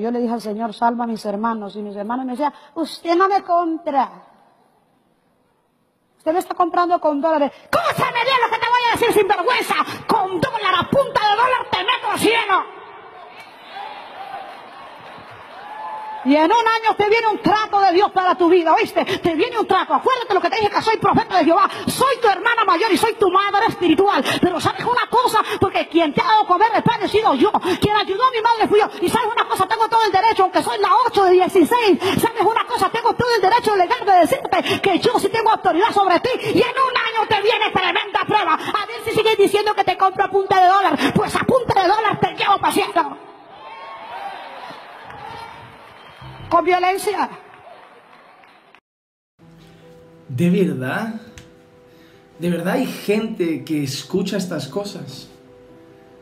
yo le dije al Señor, salva a mis hermanos. Y mis hermanos me decían, usted no me compra. Usted me está comprando con dólares. ¿Cómo se me dio lo que te voy a decir, sinvergüenza? Con dólar, a punta de dólar te meto al cielo. Y en un año te viene un trato de Dios para tu vida, ¿oíste? Te viene un trato. Acuérdate lo que te dije, que soy profeta de Jehová. Soy tu hermana mayor y soy tu madre espiritual. Pero ¿sabes una cosa? Porque quien te ha dado comer el pan he sido yo. Quien ayudó a mi madre fui yo. Y ¿sabes una cosa? Tengo todo el derecho, aunque soy la 8 de 16. ¿Sabes una cosa? Tengo todo el derecho legal de decirte que yo sí tengo autoridad sobre ti. Y en un año te viene tremenda prueba. A ver si sigues diciendo que te compro a punta de dólar. Pues a punta de dólar te llevo paseando. Con violencia. ¿De verdad hay gente que escucha estas cosas?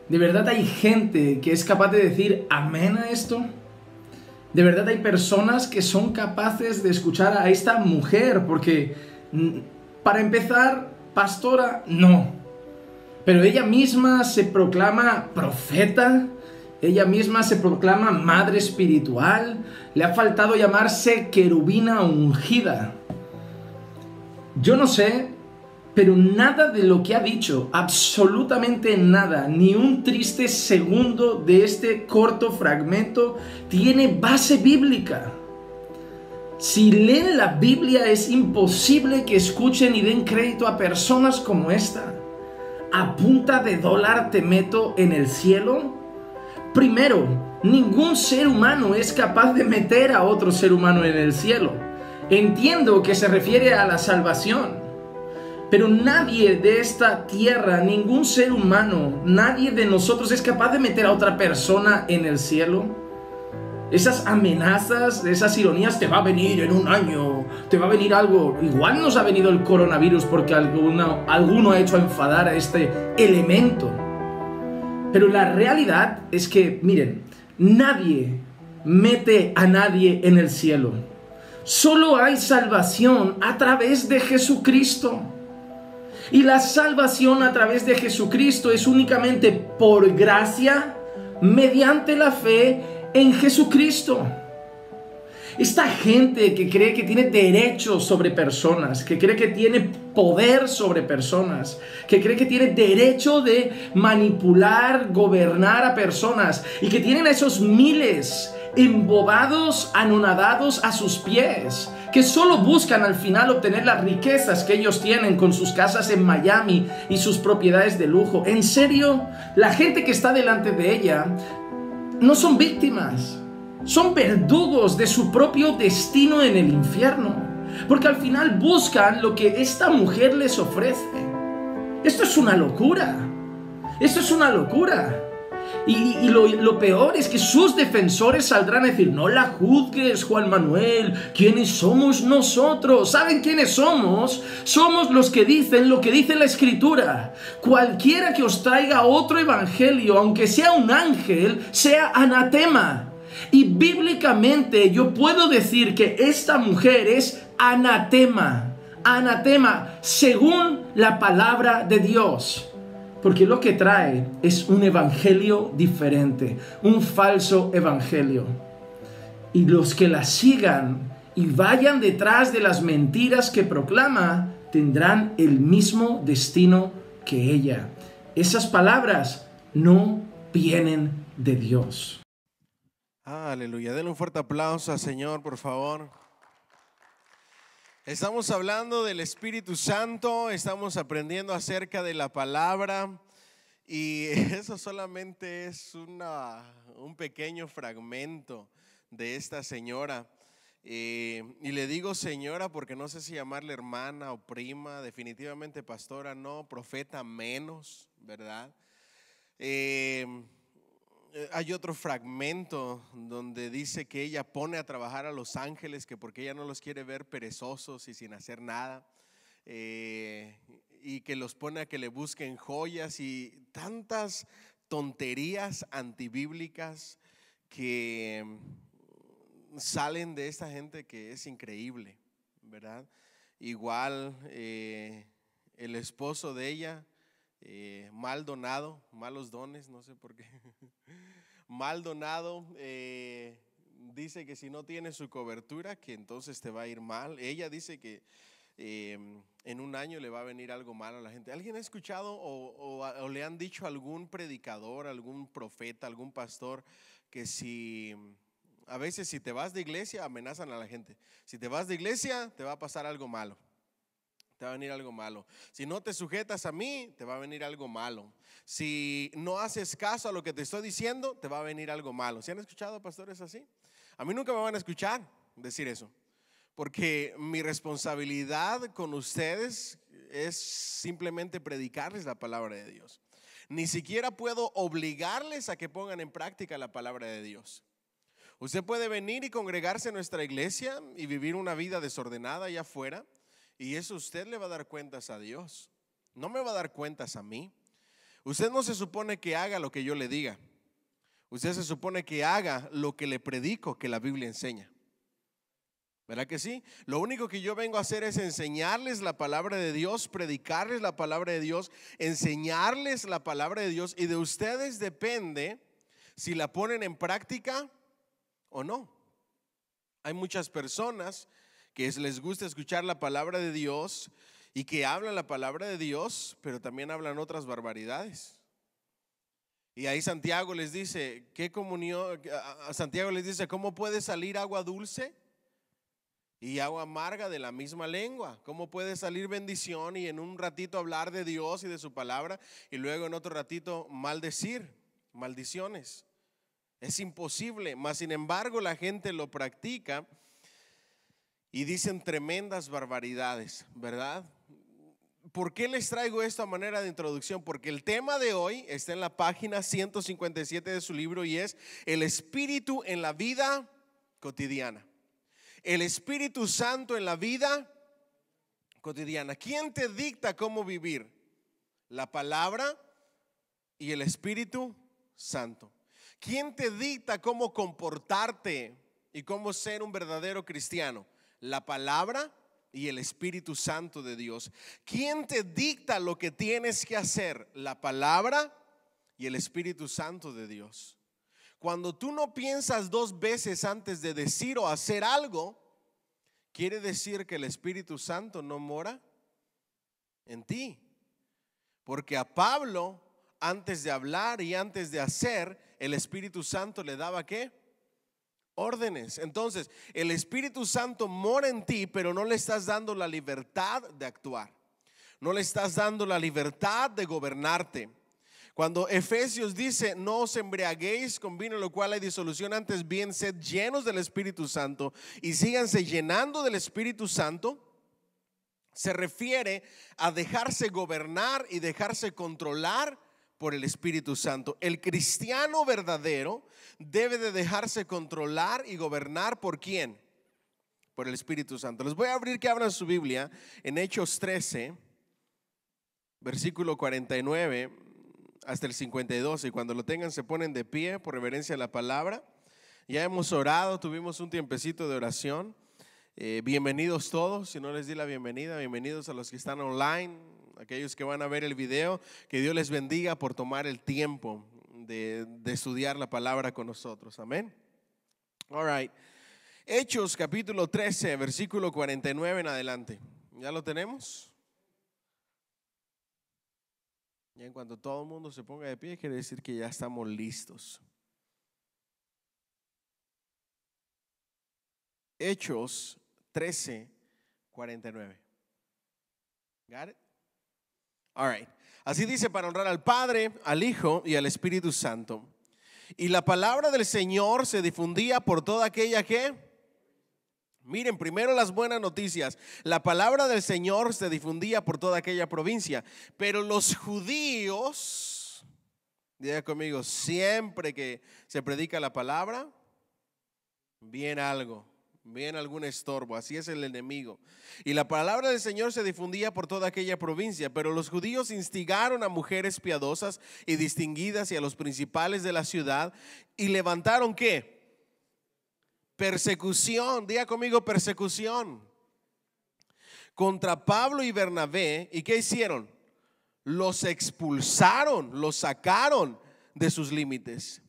¿De verdad hay gente que es capaz de decir amén a esto? ¿De verdad hay personas que son capaces de escuchar a esta mujer? Porque, para empezar, pastora, no. Pero ella misma se proclama profeta. Ella misma se proclama madre espiritual. Le ha faltado llamarse querubina ungida. Yo no sé, pero nada de lo que ha dicho, absolutamente nada, ni un triste segundo de este corto fragmento tiene base bíblica. Si leen la Biblia, es imposible que escuchen y den crédito a personas como esta. ¿A punta de dólar te meto en el cielo? Primero, ningún ser humano es capaz de meter a otro ser humano en el cielo. Entiendo que se refiere a la salvación, pero nadie de esta tierra, ningún ser humano, nadie de nosotros es capaz de meter a otra persona en el cielo. Esas amenazas, esas ironías, te va a venir en un año, te va a venir algo. Igual nos ha venido el coronavirus porque alguno ha hecho enfadar a este elemento. Pero la realidad es que, miren, nadie mete a nadie en el cielo. Solo hay salvación a través de Jesucristo. Y la salvación a través de Jesucristo es únicamente por gracia, mediante la fe en Jesucristo. Esta gente que cree que tiene derechos sobre personas, que cree que tiene poder sobre personas, que cree que tiene derecho de manipular, gobernar a personas, y que tienen a esos miles embobados, anonadados a sus pies, que solo buscan al final obtener las riquezas que ellos tienen con sus casas en Miami y sus propiedades de lujo. En serio, la gente que está delante de ella no son víctimas. Son verdugos de su propio destino en el infierno, porque al final buscan lo que esta mujer les ofrece. Esto es una locura. Esto es una locura. Y lo peor es que sus defensores saldrán a decir: no la juzgues, Juan Manuel. ¿Quiénes somos nosotros? ¿Saben quiénes somos? Somos los que dicen lo que dice la Escritura. Cualquiera que os traiga otro evangelio, aunque sea un ángel, sea anatema. Y bíblicamente yo puedo decir que esta mujer es anatema. Anatema según la palabra de Dios. Porque lo que trae es un evangelio diferente, un falso evangelio. Y los que la sigan y vayan detrás de las mentiras que proclama, tendrán el mismo destino que ella. Esas palabras no vienen de Dios. Aleluya, denle un fuerte aplauso al Señor, por favor. Estamos hablando del Espíritu Santo, estamos aprendiendo acerca de la palabra, y eso solamente es un pequeño fragmento de esta señora. Y le digo señora porque no sé si llamarle hermana o prima, definitivamente pastora no, profeta menos, ¿verdad? Hay otro fragmento donde dice que ella pone a trabajar a los ángeles, que porque ella no los quiere ver perezosos y sin hacer nada, y que los pone a que le busquen joyas y tantas tonterías antibíblicas que salen de esta gente, que es increíble, ¿verdad? Igual el esposo de ella, mal donado, malos dones, no sé por qué, mal donado, dice que si no tienes su cobertura, que entonces te va a ir mal. Ella dice que en un año le va a venir algo malo a la gente. ¿Alguien ha escuchado o le han dicho a algún predicador, algún profeta, algún pastor que a veces si te vas de iglesia amenazan a la gente? Si te vas de iglesia te va a pasar algo malo, te va a venir algo malo. Si no te sujetas a mí, te va a venir algo malo. Si no haces caso a lo que te estoy diciendo, te va a venir algo malo. ¿Sí han escuchado pastores así? A mí nunca me van a escuchar decir eso, porque mi responsabilidad con ustedes es simplemente predicarles la palabra de Dios. Ni siquiera puedo obligarles a que pongan en práctica la palabra de Dios. Usted puede venir y congregarse en nuestra iglesia y vivir una vida desordenada allá afuera, y eso usted le va a dar cuentas a Dios. No me va a dar cuentas a mí. Usted no se supone que haga lo que yo le diga. Usted se supone que haga lo que le predico, que la Biblia enseña. ¿Verdad que sí? Lo único que yo vengo a hacer es enseñarles la palabra de Dios, predicarles la palabra de Dios, enseñarles la palabra de Dios, y de ustedes depende si la ponen en práctica o no. Hay muchas personas que les gusta escuchar la palabra de Dios y que hablan la palabra de Dios, pero también hablan otras barbaridades. Y ahí Santiago les dice, ¿qué comunión? Santiago les dice, ¿cómo puede salir agua dulce y agua amarga de la misma lengua? ¿Cómo puede salir bendición y en un ratito hablar de Dios y de su palabra y luego en otro ratito maldecir, maldiciones? Es imposible, mas sin embargo la gente lo practica y dicen tremendas barbaridades, ¿verdad? ¿Por qué les traigo esto a manera de introducción? Porque el tema de hoy está en la página 157 de su libro y es el Espíritu en la vida cotidiana. El Espíritu Santo en la vida cotidiana. ¿Quién te dicta cómo vivir? La palabra y el Espíritu Santo. ¿Quién te dicta cómo comportarte y cómo ser un verdadero cristiano? La palabra y el Espíritu Santo de Dios. ¿Quién te dicta lo que tienes que hacer? La palabra y el Espíritu Santo de Dios. Cuando tú no piensas dos veces antes de decir o hacer algo, quiere decir que el Espíritu Santo no mora en ti. Porque a Pablo, antes de hablar y antes de hacer, el Espíritu Santo le daba ¿qué? Órdenes. Entonces el Espíritu Santo mora en ti, pero no le estás dando la libertad de actuar, no le estás dando la libertad de gobernarte. Cuando Efesios dice no os embriaguéis con vino en lo cual hay disolución, antes bien sed llenos del Espíritu Santo y síganse llenando del Espíritu Santo, se refiere a dejarse gobernar y dejarse controlar por el Espíritu Santo. El cristiano verdadero debe de dejarse controlar y gobernar ¿por quién? Por el Espíritu Santo. Les voy a abrir que abran su Biblia en Hechos 13, versículo 49 hasta el 52, y cuando lo tengan se ponen de pie por reverencia a la palabra. Ya hemos orado, tuvimos un tiempecito de oración. Bienvenidos todos, si no les di la bienvenida, bienvenidos a los que están online, aquellos que van a ver el video, que Dios les bendiga por tomar el tiempo de estudiar la palabra con nosotros, amén. All right. Hechos capítulo 13, versículo 49 en adelante. ¿Ya lo tenemos? Y en cuanto todo el mundo se ponga de pie, quiere decir que ya estamos listos. Hechos 13, 49. Got it? All right. Así dice: para honrar al Padre, al Hijo y al Espíritu Santo. Y la palabra del Señor se difundía por toda aquella que... Miren, primero las buenas noticias. La palabra del Señor se difundía por toda aquella provincia. Pero los judíos, diga conmigo, siempre que se predica la palabra, viene algo, viene algún estorbo. Así es el enemigo. Y la palabra del Señor se difundía por toda aquella provincia. Pero los judíos instigaron a mujeres piadosas y distinguidas y a los principales de la ciudad y levantaron ¿qué? Persecución, diga conmigo, persecución contra Pablo y Bernabé. ¿Y qué hicieron? Los expulsaron, los sacaron de sus límites.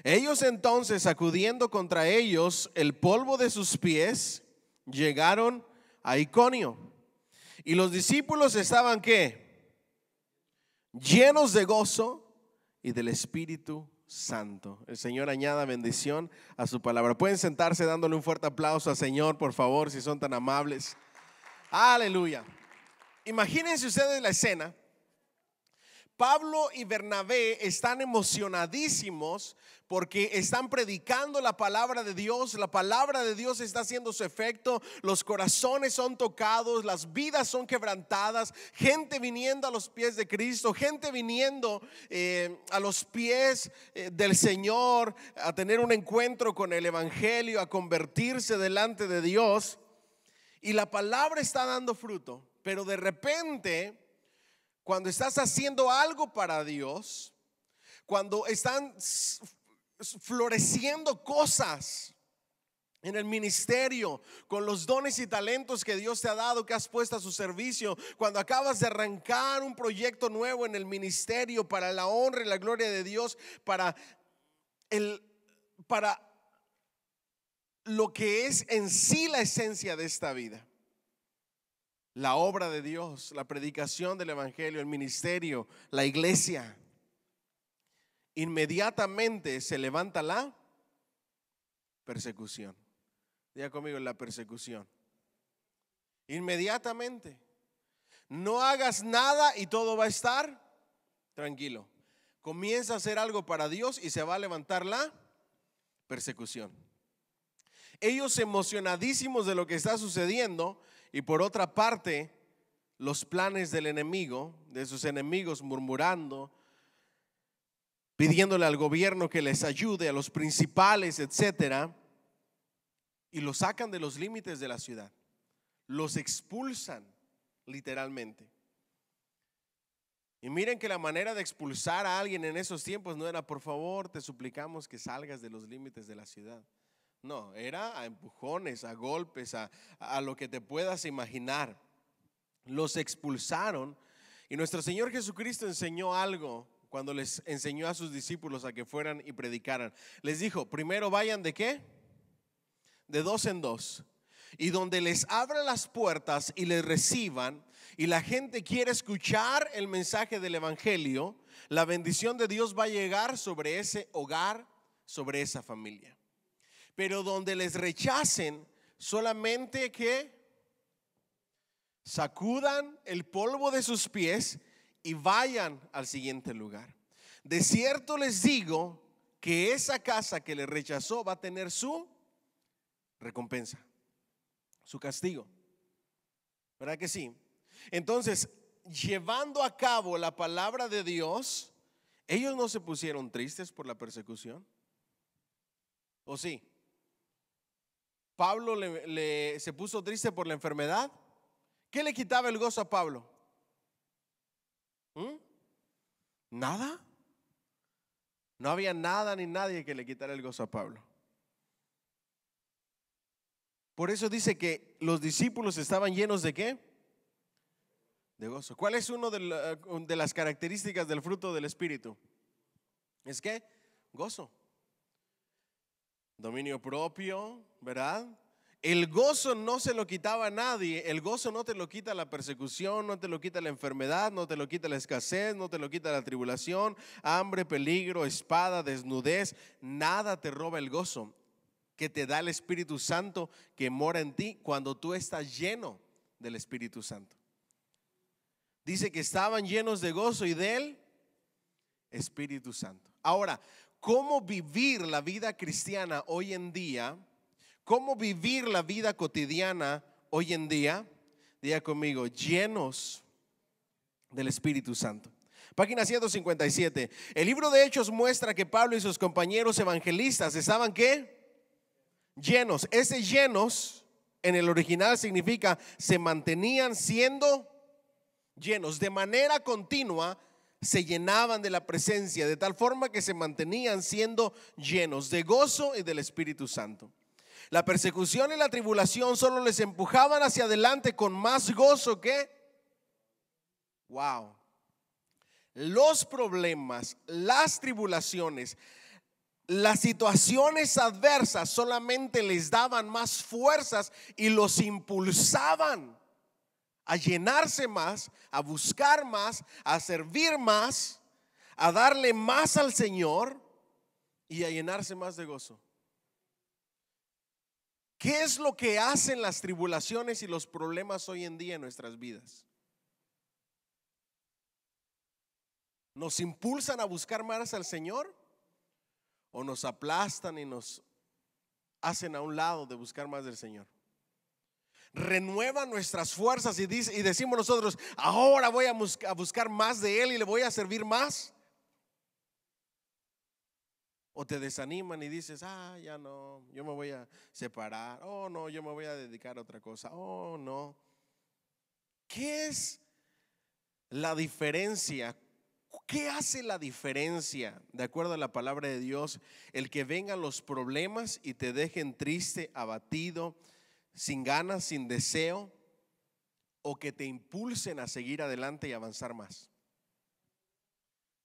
Ellos entonces, sacudiendo contra ellos el polvo de sus pies, llegaron a Iconio. Y los discípulos estaban ¿qué? Llenos de gozo y del Espíritu Santo. El Señor añada bendición a su palabra. Pueden sentarse dándole un fuerte aplauso al Señor, por favor, si son tan amables. Aleluya. Imagínense ustedes la escena. Pablo y Bernabé están emocionadísimos porque están predicando la palabra de Dios. La palabra de Dios está haciendo su efecto. Los corazones son tocados, las vidas son quebrantadas. Gente viniendo a los pies de Cristo, gente viniendo a los pies del Señor, a tener un encuentro con el Evangelio, a convertirse delante de Dios. Y la palabra está dando fruto, pero de repente, cuando estás haciendo algo para Dios, cuando están floreciendo cosas en el ministerio, con los dones y talentos que Dios te ha dado, que has puesto a su servicio, cuando acabas de arrancar un proyecto nuevo en el ministerio para la honra y la gloria de Dios, para lo que es en sí la esencia de esta vida. La obra de Dios, la predicación del Evangelio, el ministerio, la iglesia. Inmediatamente se levanta la persecución. Diga conmigo, la persecución. Inmediatamente. No hagas nada y todo va a estar tranquilo. Comienza a hacer algo para Dios y se va a levantar la persecución. Ellos emocionadísimos de lo que está sucediendo. Y por otra parte, los planes del enemigo, de sus enemigos, murmurando, pidiéndole al gobierno que les ayude, a los principales, etcétera, y los sacan de los límites de la ciudad, los expulsan literalmente. Y miren que la manera de expulsar a alguien en esos tiempos no era: por favor, te suplicamos que salgas de los límites de la ciudad. No, era a empujones, a golpes, a lo que te puedas imaginar. Los expulsaron. Y nuestro Señor Jesucristo enseñó algo cuando les enseñó a sus discípulos a que fueran y predicaran. Les dijo: primero vayan ¿de qué? De dos en dos. Y donde les abran las puertas y les reciban, y la gente quiere escuchar el mensaje del Evangelio, la bendición de Dios va a llegar sobre ese hogar, sobre esa familia. Pero donde les rechacen, solamente que sacudan el polvo de sus pies y vayan al siguiente lugar. De cierto les digo que esa casa que les rechazó va a tener su recompensa, su castigo. ¿Verdad que sí? Entonces, llevando a cabo la palabra de Dios, ellos no se pusieron tristes por la persecución. ¿O sí? Pablo se puso triste por la enfermedad. ¿Qué le quitaba el gozo a Pablo? ¿Nada? No había nada ni nadie que le quitara el gozo a Pablo. Por eso dice que los discípulos estaban llenos ¿de qué? De gozo. ¿Cuál es una de las características del fruto del Espíritu? ¿Es qué? Gozo. Dominio propio, ¿verdad? El gozo no se lo quitaba a nadie. El gozo no te lo quita la persecución, no te lo quita la enfermedad, no te lo quita la escasez, no te lo quita la tribulación, hambre, peligro, espada, desnudez. Nada te roba el gozo que te da el Espíritu Santo que mora en ti cuando tú estás lleno del Espíritu Santo. Dice que estaban llenos de gozo y del Espíritu Santo. Ahora, ¿cómo vivir la vida cristiana hoy en día? ¿Cómo vivir la vida cotidiana hoy en día? Diga conmigo, llenos del Espíritu Santo. Página 157. El libro de Hechos muestra que Pablo y sus compañeros evangelistas estaban ¿qué? Llenos. Ese llenos en el original significa se mantenían siendo llenos. De manera continua se llenaban de la presencia, de tal forma que se mantenían siendo llenos de gozo y del Espíritu Santo. La persecución y la tribulación solo les empujaban hacia adelante con más gozo que los problemas, las tribulaciones las situaciones adversas solamente les daban más fuerzas y los impulsaban a llenarse más, a buscar más, a servir más, a darle más al Señor y a llenarse más de gozo. ¿Qué es lo que hacen las tribulaciones y los problemas hoy en día en nuestras vidas? ¿Nos impulsan a buscar más al Señor o nos aplastan y nos hacen a un lado de buscar más del Señor? Renuevan nuestras fuerzas y decimos nosotros, ahora voy a buscar más de Él y le voy a servir más. O te desaniman y dices, ya no, yo me voy a separar. Oh, no, yo me voy a dedicar a otra cosa. Oh, no. ¿Qué es la diferencia? ¿Qué hace la diferencia, de acuerdo a la palabra de Dios, el que vengan los problemas y te dejen triste, abatido, sin ganas, sin deseo, o que te impulsen a seguir adelante y avanzar más?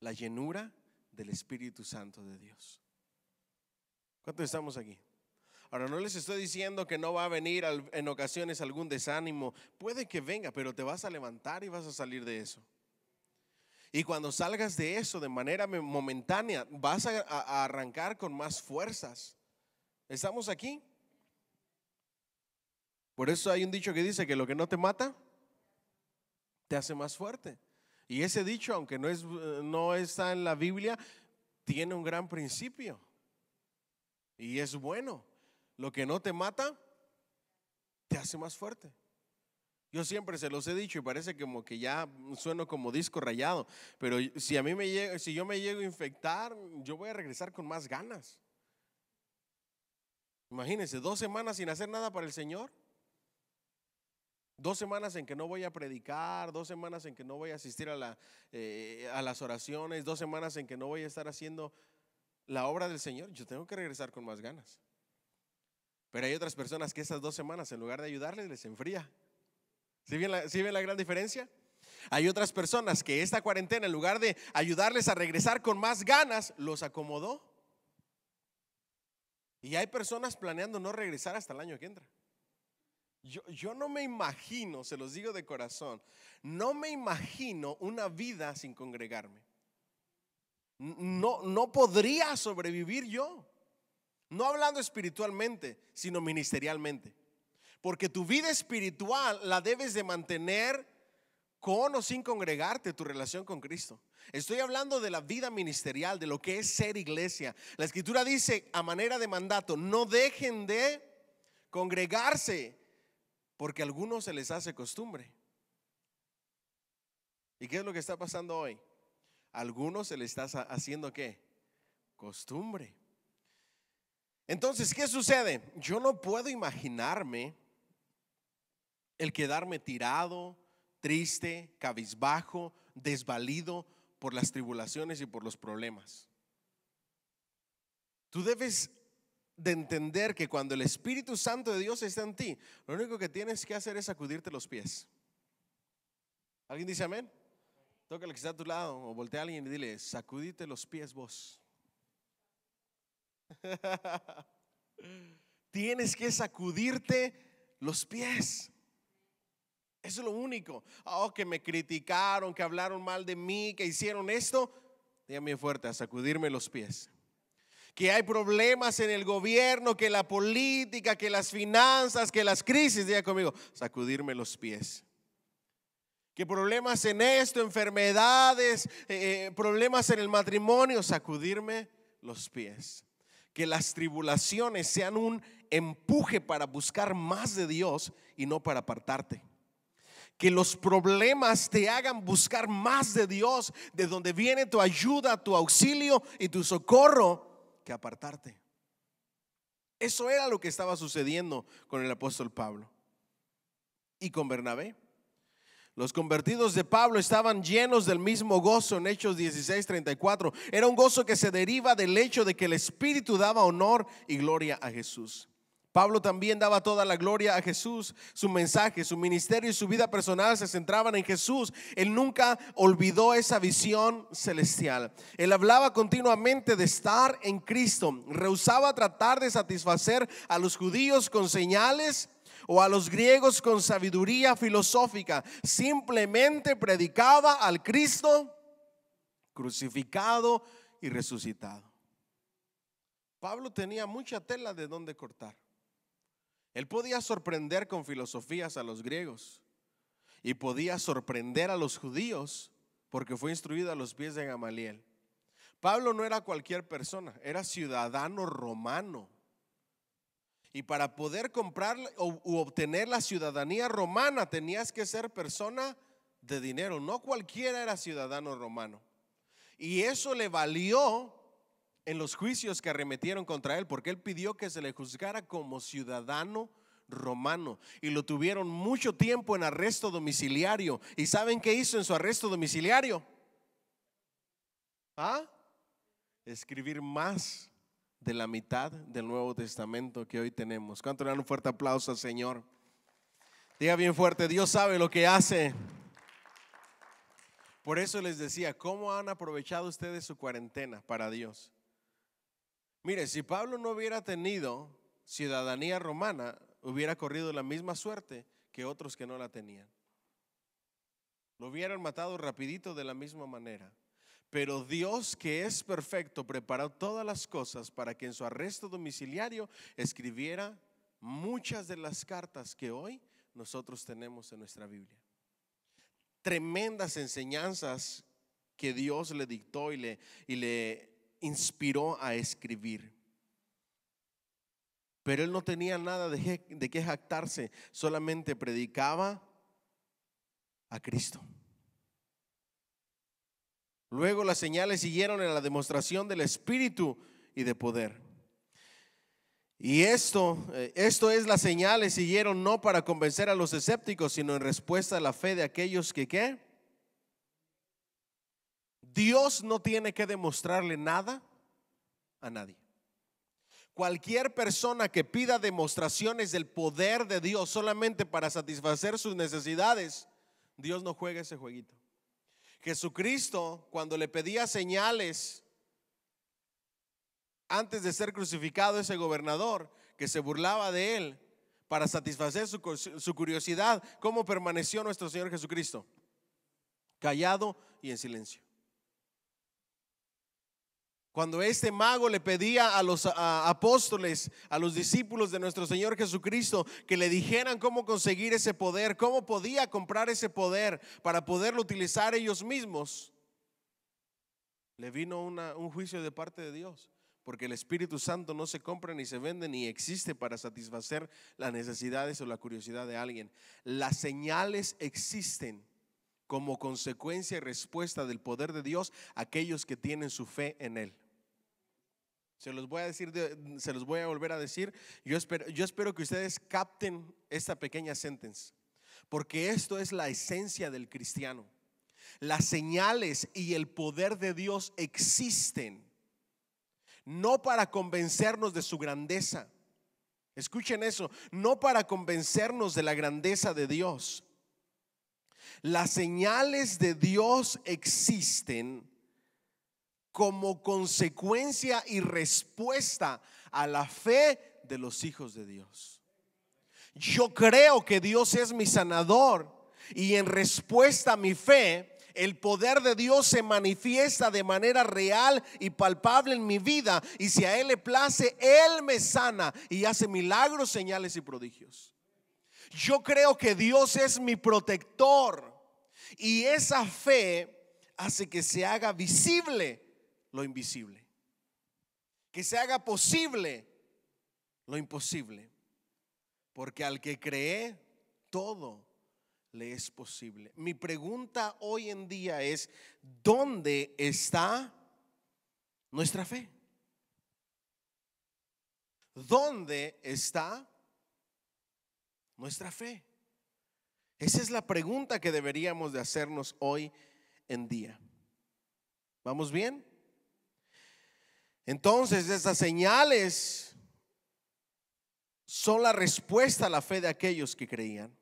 La llenura del Espíritu Santo de Dios. ¿Cuántos estamos aquí? Ahora, no les estoy diciendo que no va a venir en ocasiones algún desánimo. Puede que venga, pero te vas a levantar y vas a salir de eso. Y cuando salgas de eso de manera momentánea, vas a arrancar con más fuerzas. ¿Estamos aquí? Por eso hay un dicho que dice que lo que no te mata te hace más fuerte. Y ese dicho, aunque no está en la Biblia, tiene un gran principio y es bueno. Lo que no te mata te hace más fuerte. Yo siempre se los he dicho y parece como que ya sueno como disco rayado, pero si yo me llego a infectar, yo voy a regresar con más ganas. Imagínense, 2 semanas sin hacer nada para el Señor, 2 semanas en que no voy a predicar, 2 semanas en que no voy a asistir a las oraciones, 2 semanas en que no voy a estar haciendo la obra del Señor. Yo tengo que regresar con más ganas. Pero hay otras personas que esas 2 semanas, en lugar de ayudarles, les enfría. ¿Sí ven la gran diferencia? Hay otras personas que esta cuarentena, en lugar de ayudarles a regresar con más ganas, los acomodó. Y hay personas planeando no regresar hasta el año que entra. Yo no me imagino, se los digo de corazón, no me imagino una vida sin congregarme. No podría sobrevivir yo. No hablando espiritualmente, sino ministerialmente. Porque tu vida espiritual la debes de mantener con o sin congregarte, tu relación con Cristo. Estoy hablando de la vida ministerial, de lo que es ser iglesia. La Escritura dice a manera de mandato, no dejen de congregarse, porque a algunos se les hace costumbre. ¿Y qué es lo que está pasando hoy? A algunos se les está haciendo ¿qué? Costumbre. Entonces, ¿qué sucede? Yo no puedo imaginarme el quedarme tirado, triste, cabizbajo, desvalido por las tribulaciones y por los problemas. Tú debes de entender que cuando el Espíritu Santo de Dios está en ti, lo único que tienes que hacer es sacudirte los pies. ¿Alguien dice amén? Toca al que está a tu lado o voltea a alguien y dile, sacudite los pies vos. Tienes que sacudirte los pies. Eso es lo único. Que me criticaron, que hablaron mal de mí, que hicieron esto. Dígame fuerte, a sacudirme los pies. Que hay problemas en el gobierno, que la política, que las finanzas, que las crisis. Diga conmigo, sacudirme los pies. Que problemas en esto, enfermedades, problemas en el matrimonio, sacudirme los pies. Que las tribulaciones sean un empuje para buscar más de Dios y no para apartarte. Que los problemas te hagan buscar más de Dios, de donde viene tu ayuda, tu auxilio y tu socorro, que apartarte. Eso era lo que estaba sucediendo con el apóstol Pablo y con Bernabé. Los convertidos de Pablo estaban llenos del mismo gozo en Hechos 16:34. Era un gozo que se deriva del hecho de que el Espíritu daba honor y gloria a Jesús. Pablo también daba toda la gloria a Jesús. Su mensaje, su ministerio y su vida personal se centraban en Jesús. Él nunca olvidó esa visión celestial. Él hablaba continuamente de estar en Cristo. Rehusaba tratar de satisfacer a los judíos con señales o a los griegos con sabiduría filosófica. Simplemente predicaba al Cristo crucificado y resucitado. Pablo tenía mucha tela de donde cortar. Él podía sorprender con filosofías a los griegos y podía sorprender a los judíos porque fue instruido a los pies de Gamaliel. Pablo no era cualquier persona, era ciudadano romano. Y para poder comprar u obtener la ciudadanía romana tenías que ser persona de dinero. No cualquiera era ciudadano romano. Y eso le valió en los juicios que arremetieron contra él, porque él pidió que se le juzgara como ciudadano romano, y lo tuvieron mucho tiempo en arresto domiciliario. ¿Y saben qué hizo en su arresto domiciliario? Escribir más de la mitad del Nuevo Testamento que hoy tenemos. ¿Cuánto le dan un fuerte aplauso al Señor? Diga bien fuerte: Dios sabe lo que hace. Por eso les decía, ¿cómo han aprovechado ustedes su cuarentena para Dios? Mire, si Pablo no hubiera tenido ciudadanía romana, hubiera corrido la misma suerte que otros que no la tenían. Lo hubieran matado rapidito de la misma manera. Pero Dios, que es perfecto, preparó todas las cosas para que en su arresto domiciliario escribiera muchas de las cartas que hoy nosotros tenemos en nuestra Biblia. Tremendas enseñanzas que Dios le dictó y le inspiró a escribir. Pero él no tenía nada de qué jactarse, solamente predicaba a Cristo. Luego las señales siguieron en la demostración del Espíritu y de poder. Y esto es, las señales siguieron no para convencer a los escépticos, sino en respuesta a la fe de aquellos que ¿qué? Dios no tiene que demostrarle nada a nadie. Cualquier persona que pida demostraciones del poder de Dios solamente para satisfacer sus necesidades, Dios no juega ese jueguito. Jesucristo, cuando le pedía señales antes de ser crucificado, ese gobernador que se burlaba de él para satisfacer su curiosidad, ¿cómo permaneció nuestro Señor Jesucristo? Callado y en silencio. Cuando este mago le pedía a los apóstoles, a los discípulos de nuestro Señor Jesucristo, que le dijeran cómo conseguir ese poder, cómo podía comprar ese poder para poderlo utilizar ellos mismos, le vino un juicio de parte de Dios, porque el Espíritu Santo no se compra ni se vende ni existe para satisfacer las necesidades o la curiosidad de alguien. Las señales existen como consecuencia y respuesta del poder de Dios a aquellos que tienen su fe en Él. Se los voy a volver a decir. Yo espero que ustedes capten esta pequeña sentencia, porque esto es la esencia del cristiano. Las señales y el poder de Dios existen no para convencernos de su grandeza. Escuchen eso, no para convencernos de la grandeza de Dios. Las señales de Dios existen como consecuencia y respuesta a la fe de los hijos de Dios. Yo creo que Dios es mi sanador, y en respuesta a mi fe, el poder de Dios se manifiesta de manera real y palpable en mi vida, y si a Él le place, Él me sana y hace milagros, señales y prodigios. Yo creo que Dios es mi protector, y esa fe hace que se haga visible lo invisible, que se haga posible lo imposible, porque al que cree todo le es posible. Mi pregunta hoy en día es: ¿dónde está nuestra fe? ¿Dónde está nuestra fe? Esa es la pregunta que deberíamos de hacernos hoy en día. ¿Vamos bien? Entonces, esas señales son la respuesta a la fe de aquellos que creían.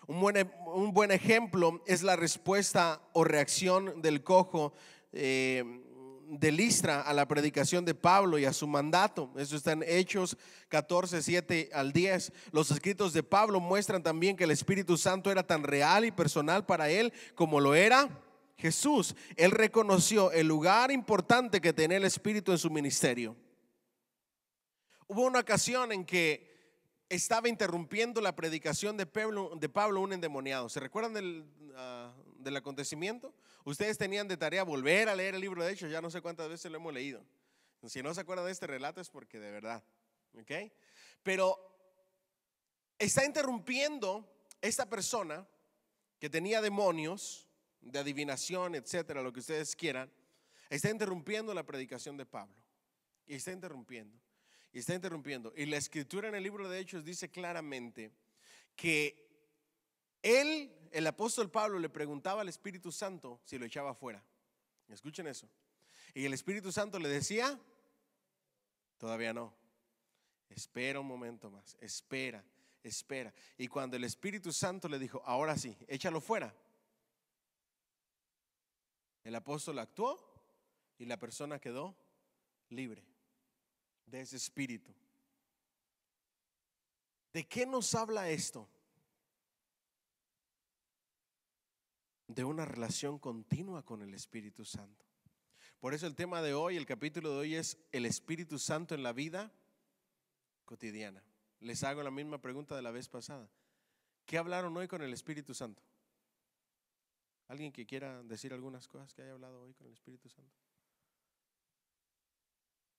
Un buen ejemplo es la respuesta o reacción del cojo de Listra a la predicación de Pablo y a su mandato. Eso está en Hechos 14, 7 al 10. Los escritos de Pablo muestran también que el Espíritu Santo era tan real y personal para él como lo era Jesús. Él reconoció el lugar importante que tenía el Espíritu en su ministerio. Hubo una ocasión en que estaba interrumpiendo la predicación de Pablo un endemoniado. ¿Se recuerdan del acontecimiento? Ustedes tenían de tarea volver a leer el libro de Hechos. Ya no sé cuántas veces lo hemos leído. Si no se acuerdan de este relato es porque de verdad, ¿ok? Pero está interrumpiendo esta persona que tenía demonios de adivinación, etcétera, lo que ustedes quieran. Está interrumpiendo la predicación de Pablo. Y está interrumpiendo. Y la escritura en el libro de Hechos dice claramente que el apóstol Pablo le preguntaba al Espíritu Santo si lo echaba fuera. Escuchen eso. Y el Espíritu Santo le decía: todavía no, espera un momento más, espera. Y cuando el Espíritu Santo le dijo: ahora sí, échalo fuera, el apóstol actuó y la persona quedó libre de ese espíritu. ¿De qué nos habla esto? De una relación continua con el Espíritu Santo. Por eso el tema de hoy, el capítulo de hoy es el Espíritu Santo en la vida cotidiana. Les hago la misma pregunta de la vez pasada. ¿Qué hablaron hoy con el Espíritu Santo? ¿Alguien que quiera decir algunas cosas que haya hablado hoy con el Espíritu Santo?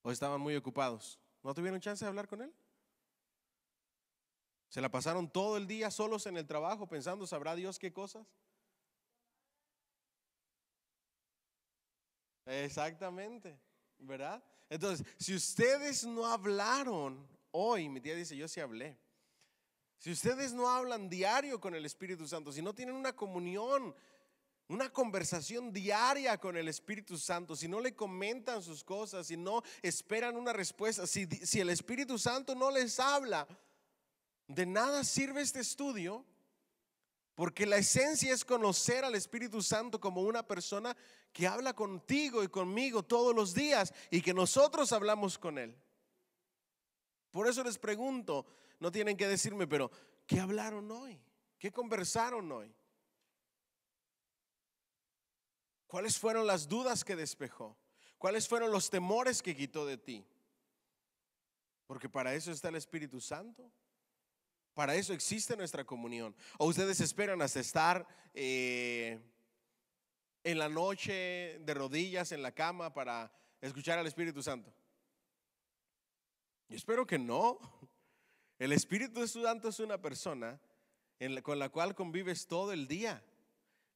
¿O estaban muy ocupados? ¿No tuvieron chance de hablar con él? ¿Se la pasaron todo el día solos en el trabajo pensando sabrá Dios qué cosas? Exactamente, ¿verdad? Entonces, si ustedes no hablaron hoy, mi tía dice: yo sí hablé. Si ustedes no hablan diario con el Espíritu Santo, si no tienen una comunión, una conversación diaria con el Espíritu Santo, si no le comentan sus cosas, si no esperan una respuesta, si el Espíritu Santo no les habla, de nada sirve este estudio, porque la esencia es conocer al Espíritu Santo como una persona que habla contigo y conmigo todos los días y que nosotros hablamos con Él. Por eso les pregunto, no tienen que decirme, pero ¿qué hablaron hoy? ¿Qué conversaron hoy? ¿Cuáles fueron las dudas que despejó? ¿Cuáles fueron los temores que quitó de ti? Porque para eso está el Espíritu Santo. Para eso existe nuestra comunión. ¿O ustedes esperan hasta estar en la noche de rodillas en la cama para escuchar al Espíritu Santo? Yo espero que no. El Espíritu Santo es una persona con la cual convives todo el día.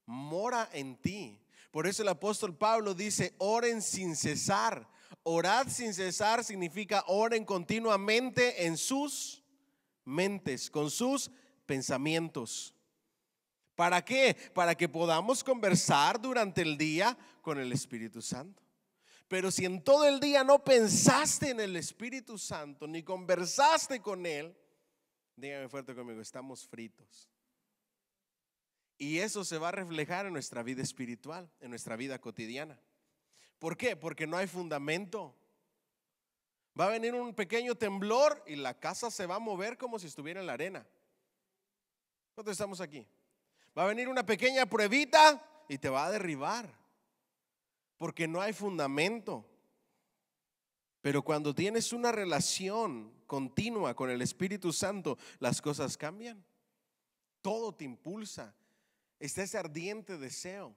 Mora en ti. Por eso el apóstol Pablo dice: oren sin cesar. Orad sin cesar significa oren continuamente en sus mentes, con sus pensamientos. ¿Para qué? Para que podamos conversar durante el día con el Espíritu Santo. Pero si en todo el día no pensaste en el Espíritu Santo, ni conversaste con Él, dígame fuerte conmigo: estamos fritos. Y eso se va a reflejar en nuestra vida espiritual, en nuestra vida cotidiana. ¿Por qué? Porque no hay fundamento. Va a venir un pequeño temblor y la casa se va a mover como si estuviera en la arena. ¿Cuántos estamos aquí? Va a venir una pequeña pruebita y te va a derribar, porque no hay fundamento. Pero cuando tienes una relación continua con el Espíritu Santo, las cosas cambian. Todo te impulsa. Está ese ardiente deseo.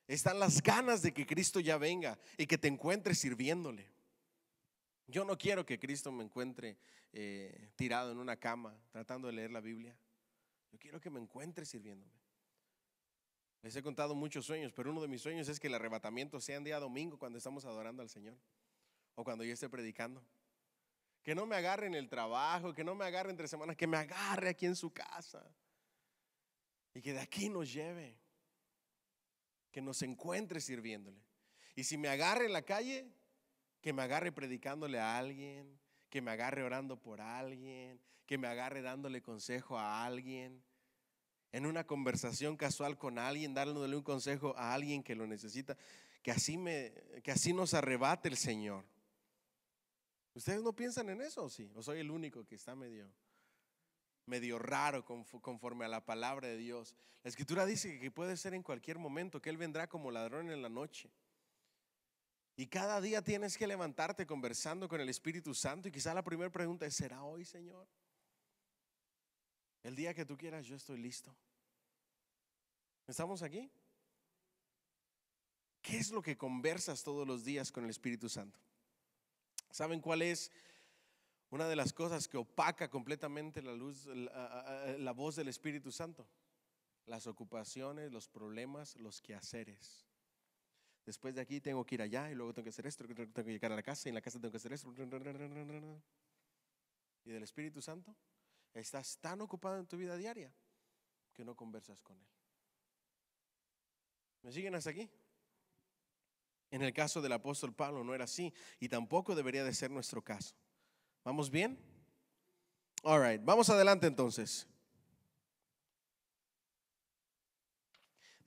Están las ganas de que Cristo ya venga y que te encuentres sirviéndole. Yo no quiero que Cristo me encuentre tirado en una cama tratando de leer la Biblia. Yo quiero que me encuentre sirviéndome. Les he contado muchos sueños, pero uno de mis sueños es que el arrebatamiento sea en día domingo cuando estamos adorando al Señor, o cuando yo esté predicando. Que no me agarre en el trabajo, que no me agarre entre semanas, que me agarre aquí en su casa y que de aquí nos lleve, que nos encuentre sirviéndole. Y si me agarre en la calle, que me agarre predicándole a alguien, que me agarre orando por alguien, que me agarre dándole consejo a alguien, en una conversación casual con alguien, dándole un consejo a alguien que lo necesita, que así nos arrebate el Señor. ¿Ustedes no piensan en eso? Sí, o soy el único que está medio raro conforme a la palabra de Dios. La Escritura dice que puede ser en cualquier momento, que Él vendrá como ladrón en la noche. Y cada día tienes que levantarte conversando con el Espíritu Santo. Y quizá la primera pregunta es: ¿será hoy, Señor? El día que tú quieras, yo estoy listo. ¿Estamos aquí? ¿Qué es lo que conversas todos los días con el Espíritu Santo? ¿Saben cuál es una de las cosas que opaca completamente la voz del Espíritu Santo? Las ocupaciones, los problemas, los quehaceres. Después de aquí tengo que ir allá, y luego tengo que hacer esto, tengo que llegar a la casa, y en la casa tengo que hacer esto. Y del Espíritu Santo, estás tan ocupado en tu vida diaria que no conversas con Él. ¿Me siguen hasta aquí? En el caso del apóstol Pablo no era así, y tampoco debería de ser nuestro caso. ¿Vamos bien? All right, vamos adelante entonces.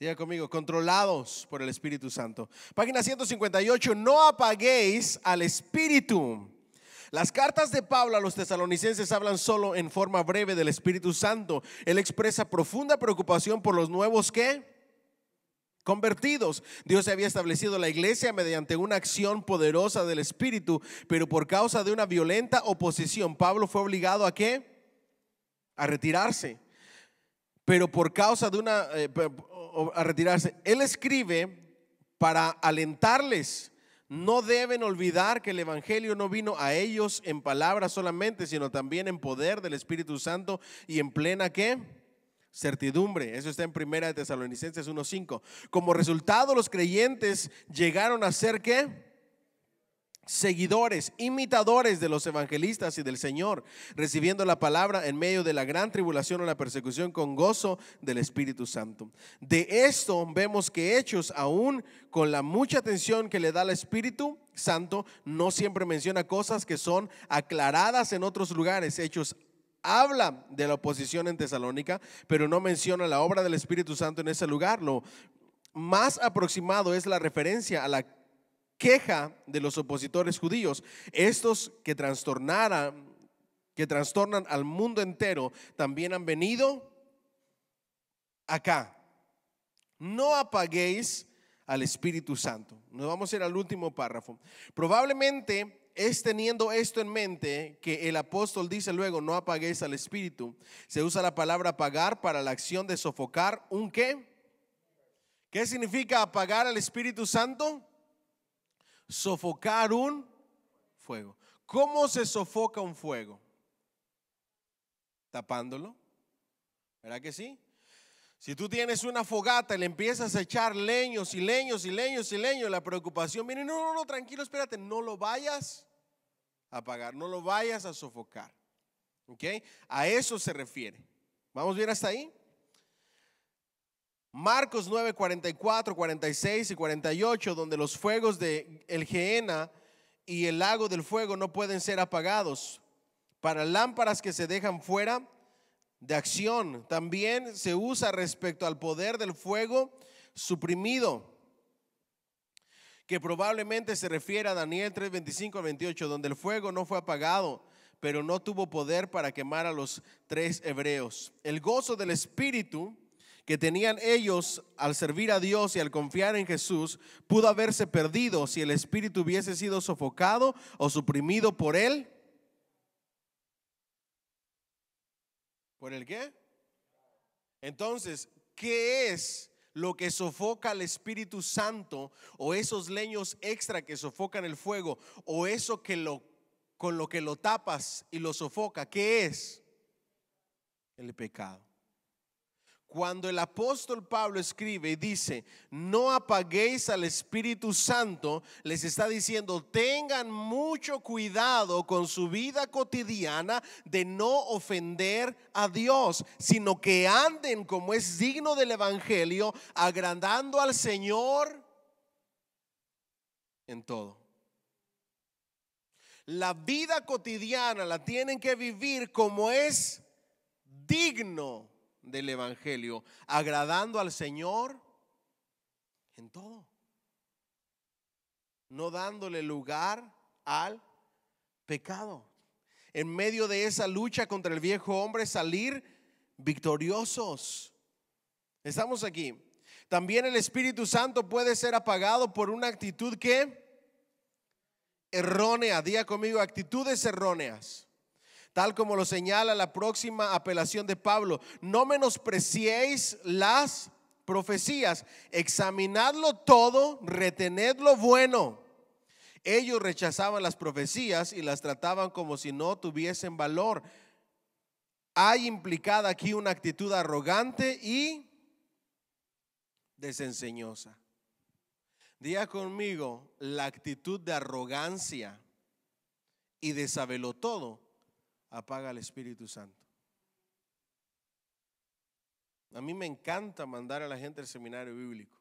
Diga conmigo: controlados por el Espíritu Santo. Página 158. No apaguéis al Espíritu. Las cartas de Pablo a los tesalonicenses hablan solo en forma breve del Espíritu Santo. Él expresa profunda preocupación por los nuevos convertidos. Dios había establecido la iglesia mediante una acción poderosa del Espíritu, pero por causa de una violenta oposición, Pablo fue obligado ¿a qué? A retirarse. Pero por causa de a retirarse, él escribe para alentarles. No deben olvidar que el evangelio no vino a ellos en palabras solamente, sino también en poder del Espíritu Santo y en plena ¿qué? Certidumbre. Eso está en 1 de Tesalonicenses 1:5. Como resultado, los creyentes llegaron a ser ¿qué? Seguidores, imitadores de los evangelistas y del Señor, recibiendo la palabra en medio de la gran tribulación o la persecución con gozo del Espíritu Santo. De esto vemos que Hechos, aún con la mucha atención que le da el Espíritu Santo, no siempre menciona cosas que son aclaradas en otros lugares. Hechos habla de la oposición en Tesalónica, pero no menciona la obra del Espíritu Santo en ese lugar. Lo más aproximado es la referencia a la queja de los opositores judíos, estos que trastornan al mundo entero, también han venido acá. No apaguéis al Espíritu Santo. Nos vamos a ir al último párrafo. Probablemente es teniendo esto en mente que el apóstol dice luego: no apaguéis al Espíritu. Se usa la palabra apagar para la acción de sofocar un ¿qué? ¿Qué significa apagar al Espíritu Santo? Sofocar un fuego. ¿Cómo se sofoca un fuego? Tapándolo. ¿Verdad que sí? Si tú tienes una fogata y le empiezas a echar leños y leños y leños y leños, la preocupación viene: no, tranquilo, espérate, no lo vayas a apagar, no lo vayas a sofocar. ¿Ok? A eso se refiere. ¿Vamos bien hasta ahí? Marcos 9, 44, 46 y 48, donde los fuegos de el Gehenna y el lago del fuego no pueden ser apagados. Para lámparas que se dejan fuera de acción, también se usa respecto al poder del fuego suprimido, que probablemente se refiere a Daniel 3, 25 al 28, donde el fuego no fue apagado, pero no tuvo poder para quemar a los 3 hebreos. El gozo del Espíritu que tenían ellos al servir a Dios y al confiar en Jesús pudo haberse perdido si el Espíritu hubiese sido sofocado o suprimido por él. ¿Por el qué? Entonces, ¿qué es lo que sofoca al Espíritu Santo, o esos leños extra que sofocan el fuego, o eso con lo que lo tapas y lo sofoca? ¿Qué es? El pecado. Cuando el apóstol Pablo escribe y dice: no apaguéis al Espíritu Santo, les está diciendo: tengan mucho cuidado con su vida cotidiana de no ofender a Dios, sino que anden como es digno del evangelio, agradando al Señor en todo. La vida cotidiana la tienen que vivir como es digno del evangelio, agradando al Señor en todo, no dándole lugar al pecado. En medio de esa lucha contra el viejo hombre, salir victoriosos. Estamos aquí. También el Espíritu Santo puede ser apagado por una actitud que errónea. Diga conmigo, actitudes erróneas. Tal como lo señala la próxima apelación de Pablo: no menospreciéis las profecías, examinadlo todo, retened lo bueno. Ellos rechazaban las profecías y las trataban como si no tuviesen valor. Hay implicada aquí una actitud arrogante y desenseñosa. Diga conmigo, la actitud de arrogancia y de sabelotodo apaga al Espíritu Santo. A mí me encanta mandar a la gente al seminario bíblico.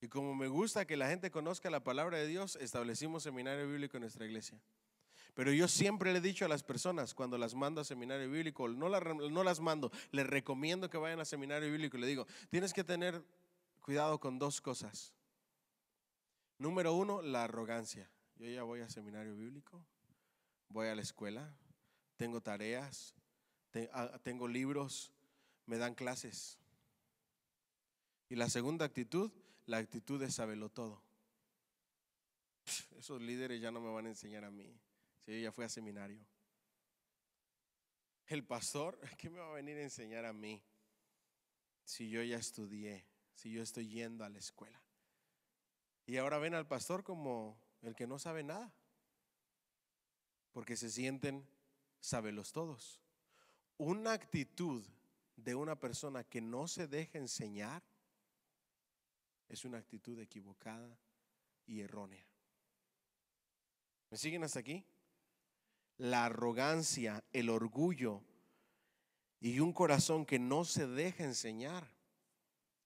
Y como me gusta que la gente conozca la palabra de Dios, establecimos seminario bíblico en nuestra iglesia. Pero yo siempre le he dicho a las personas cuando las mando a seminario bíblico, no las mando, les recomiendo que vayan a seminario bíblico. Le digo, tienes que tener cuidado con dos cosas. Número uno, la arrogancia. Yo ya voy a seminario bíblico, voy a la escuela, tengo tareas, tengo libros, me dan clases. Y la segunda actitud, la actitud de saberlo todo. Esos líderes ya no me van a enseñar a mí, si yo ya fui a seminario. El pastor, ¿qué me va a venir a enseñar a mí si yo ya estudié, si yo estoy yendo a la escuela? Y ahora ven al pastor como el que no sabe nada, porque se sienten sabelos todos. Una actitud de una persona que no se deja enseñar es una actitud equivocada y errónea. ¿Me siguen hasta aquí? La arrogancia, el orgullo y un corazón que no se deja enseñar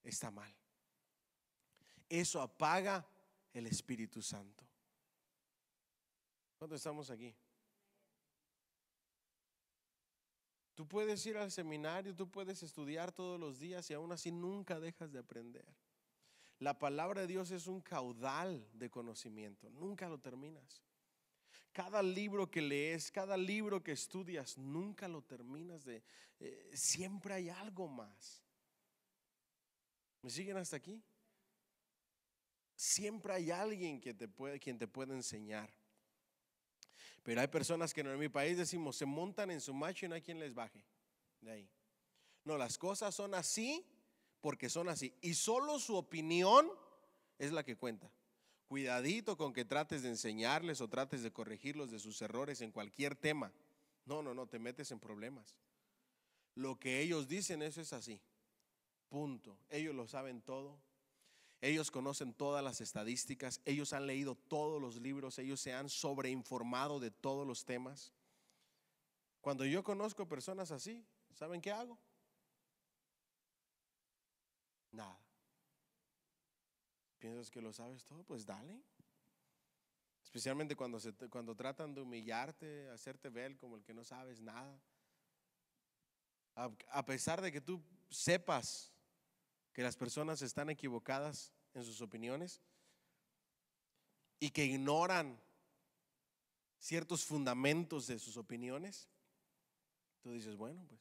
está mal. Eso apaga el Espíritu Santo. ¿Cuándo estamos aquí? Tú puedes ir al seminario, tú puedes estudiar todos los días y aún así nunca dejas de aprender. La palabra de Dios es un caudal de conocimiento, nunca lo terminas. Cada libro que lees, cada libro que estudias, nunca lo terminas siempre hay algo más. ¿Me siguen hasta aquí? Siempre hay alguien quien te puede enseñar. Pero hay personas que en mi país decimos, se montan en su macho y no hay quien les baje de ahí. No, las cosas son así porque son así, y solo su opinión es la que cuenta. Cuidadito con que trates de enseñarles o trates de corregirlos de sus errores en cualquier tema. No, te metes en problemas. Lo que ellos dicen, eso es así, punto. Ellos lo saben todo. Ellos conocen todas las estadísticas, ellos han leído todos los libros, ellos se han sobreinformado de todos los temas. Cuando yo conozco personas así, ¿saben qué hago? Nada. ¿Piensas que lo sabes todo? Pues dale. Especialmente cuando tratan de humillarte, hacerte ver como el que no sabes nada. A pesar de que tú sepas que las personas están equivocadas en sus opiniones y que ignoran ciertos fundamentos de sus opiniones, tú dices, bueno, pues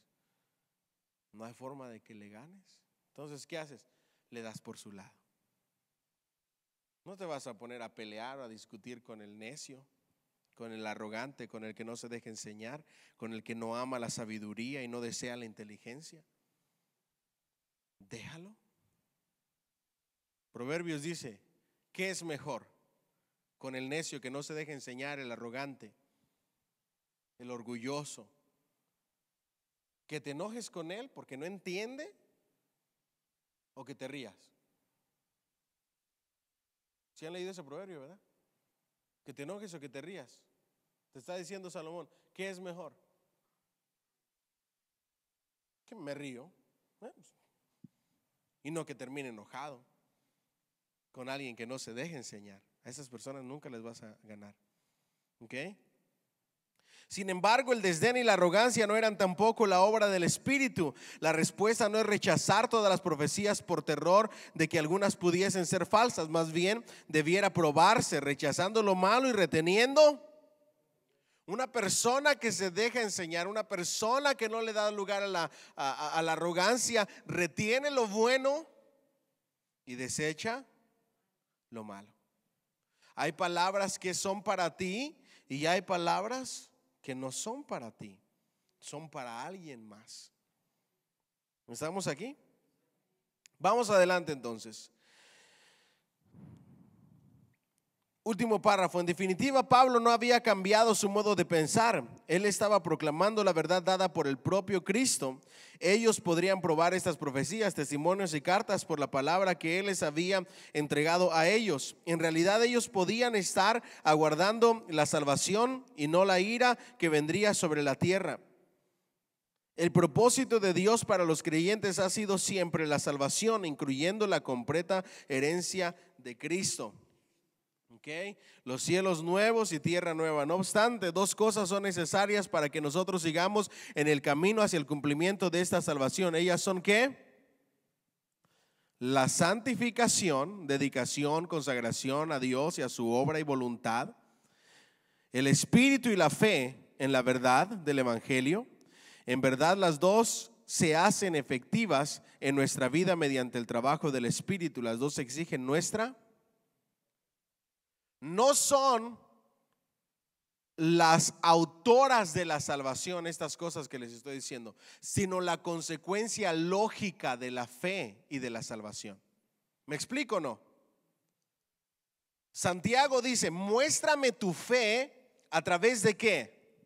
no hay forma de que le ganes. Entonces, ¿qué haces? Le das por su lado. No te vas a poner a pelear o a discutir con el necio, con el arrogante, con el que no se deja enseñar, con el que no ama la sabiduría y no desea la inteligencia. Déjalo. Proverbios dice, ¿qué es mejor? Con el necio que no se deja enseñar, el arrogante, el orgulloso, que te enojes con él porque no entiende, o que te rías. ¿Sí han leído ese proverbio, verdad? Que te enojes o que te rías. Te está diciendo Salomón, ¿qué es mejor? Que me río, y no que termine enojado con alguien que no se deje enseñar. A esas personas nunca les vas a ganar. ¿Ok? Sin embargo, el desdén y la arrogancia no eran tampoco la obra del Espíritu. La respuesta no es rechazar todas las profecías por terror de que algunas pudiesen ser falsas. Más bien, debiera probarse, rechazando lo malo y reteniendo. Una persona que se deja enseñar, una persona que no le da lugar a la arrogancia, retiene lo bueno y desecha lo malo. Hay palabras que son para ti y hay palabras que no son para ti, son para alguien más. ¿Estamos aquí? Vamos adelante entonces. Último párrafo. En definitiva, Pablo no había cambiado su modo de pensar. Él estaba proclamando la verdad dada por el propio Cristo. Ellos podrían probar estas profecías, testimonios y cartas por la palabra que Él les había entregado a ellos. En realidad, ellos podían estar aguardando la salvación y no la ira que vendría sobre la tierra. El propósito de Dios para los creyentes ha sido siempre la salvación, incluyendo la completa herencia de Cristo. Okay. Los cielos nuevos y tierra nueva. No obstante, dos cosas son necesarias para que nosotros sigamos en el camino hacia el cumplimiento de esta salvación. Ellas son ¿qué? La santificación, dedicación, consagración a Dios y a su obra y voluntad. El espíritu y la fe en la verdad del evangelio. En verdad, las dos se hacen efectivas en nuestra vida mediante el trabajo del espíritu. Las dos exigen nuestra. No son las autoras de la salvación estas cosas que les estoy diciendo, sino la consecuencia lógica de la fe y de la salvación. ¿Me explico o no? Santiago dice, muéstrame tu fe a través de ¿qué?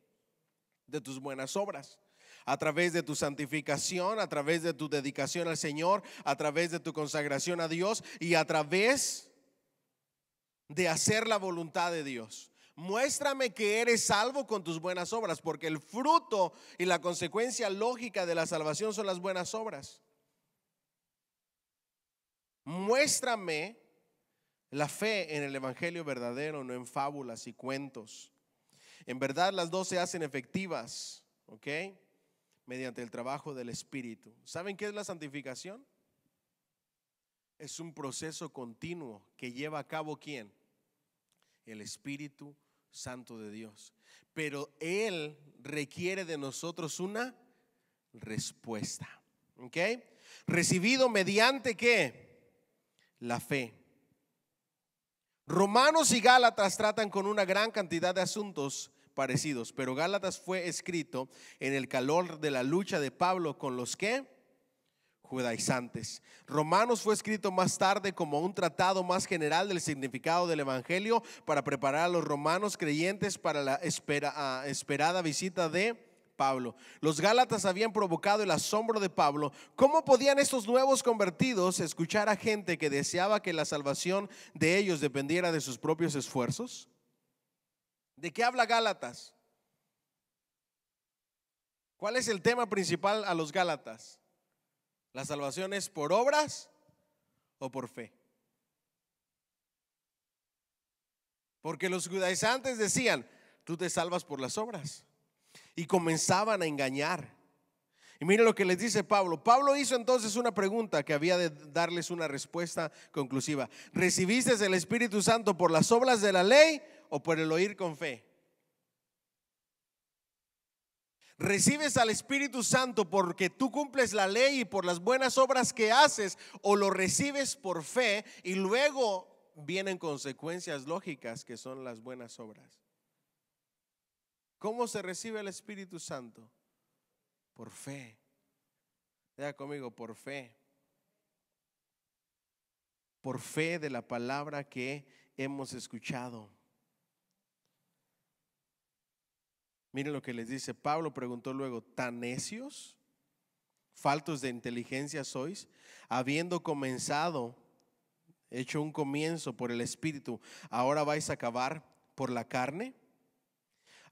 De tus buenas obras, a través de tu santificación, a través de tu dedicación al Señor, a través de tu consagración a Dios y a través de hacer la voluntad de Dios. Muéstrame que eres salvo con tus buenas obras, porque el fruto y la consecuencia lógica de la salvación son las buenas obras. Muéstrame la fe en el evangelio verdadero, no en fábulas y cuentos. En verdad, las dos se hacen efectivas, ¿ok? Mediante el trabajo del Espíritu. ¿Saben qué es la santificación? Es un proceso continuo que lleva a cabo ¿quién? El Espíritu Santo de Dios. Pero Él requiere de nosotros una respuesta. ¿Ok? Recibido mediante ¿qué? La fe. Romanos y Gálatas tratan con una gran cantidad de asuntos parecidos, pero Gálatas fue escrito en el calor de la lucha de Pablo con los ¿qué? Judaizantes. Romanos fue escrito más tarde como un tratado más general del significado del evangelio para preparar a los romanos creyentes para la esperada visita de Pablo. Los Gálatas habían provocado el asombro de Pablo. ¿Cómo podían estos nuevos convertidos escuchar a gente que deseaba que la salvación de ellos dependiera de sus propios esfuerzos? ¿De qué habla Gálatas? ¿Cuál es el tema principal a los Gálatas? ¿La salvación es por obras o por fe? Porque los judaizantes decían, tú te salvas por las obras. Y comenzaban a engañar. Y mire lo que les dice Pablo. Pablo hizo entonces una pregunta que había de darles una respuesta conclusiva. ¿Recibiste el Espíritu Santo por las obras de la ley o por el oír con fe? ¿Recibes al Espíritu Santo porque tú cumples la ley y por las buenas obras que haces, o lo recibes por fe y luego vienen consecuencias lógicas que son las buenas obras? ¿Cómo se recibe el Espíritu Santo? Por fe. Diga conmigo, por fe. Por fe de la palabra que hemos escuchado. Miren lo que les dice Pablo. Preguntó luego, ¿tan necios, faltos de inteligencia sois? Habiendo comenzado, hecho un comienzo por el Espíritu, ¿ahora vais a acabar por la carne?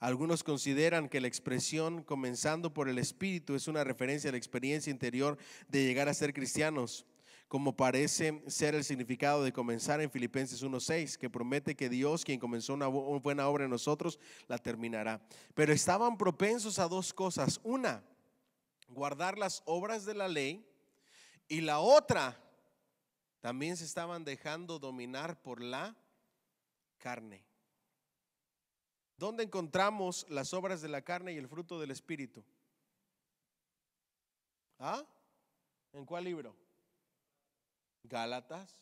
Algunos consideran que la expresión comenzando por el Espíritu es una referencia a la experiencia interior de llegar a ser cristianos. como parece ser el significado de comenzar en Filipenses 1:6, que promete que Dios, quien comenzó una buena obra en nosotros, la terminará. Pero estaban propensos a dos cosas: una, guardar las obras de la ley, y la otra, también se estaban dejando dominar por la carne. ¿Dónde encontramos las obras de la carne y el fruto del Espíritu? ¿Ah? ¿En cuál libro? Gálatas.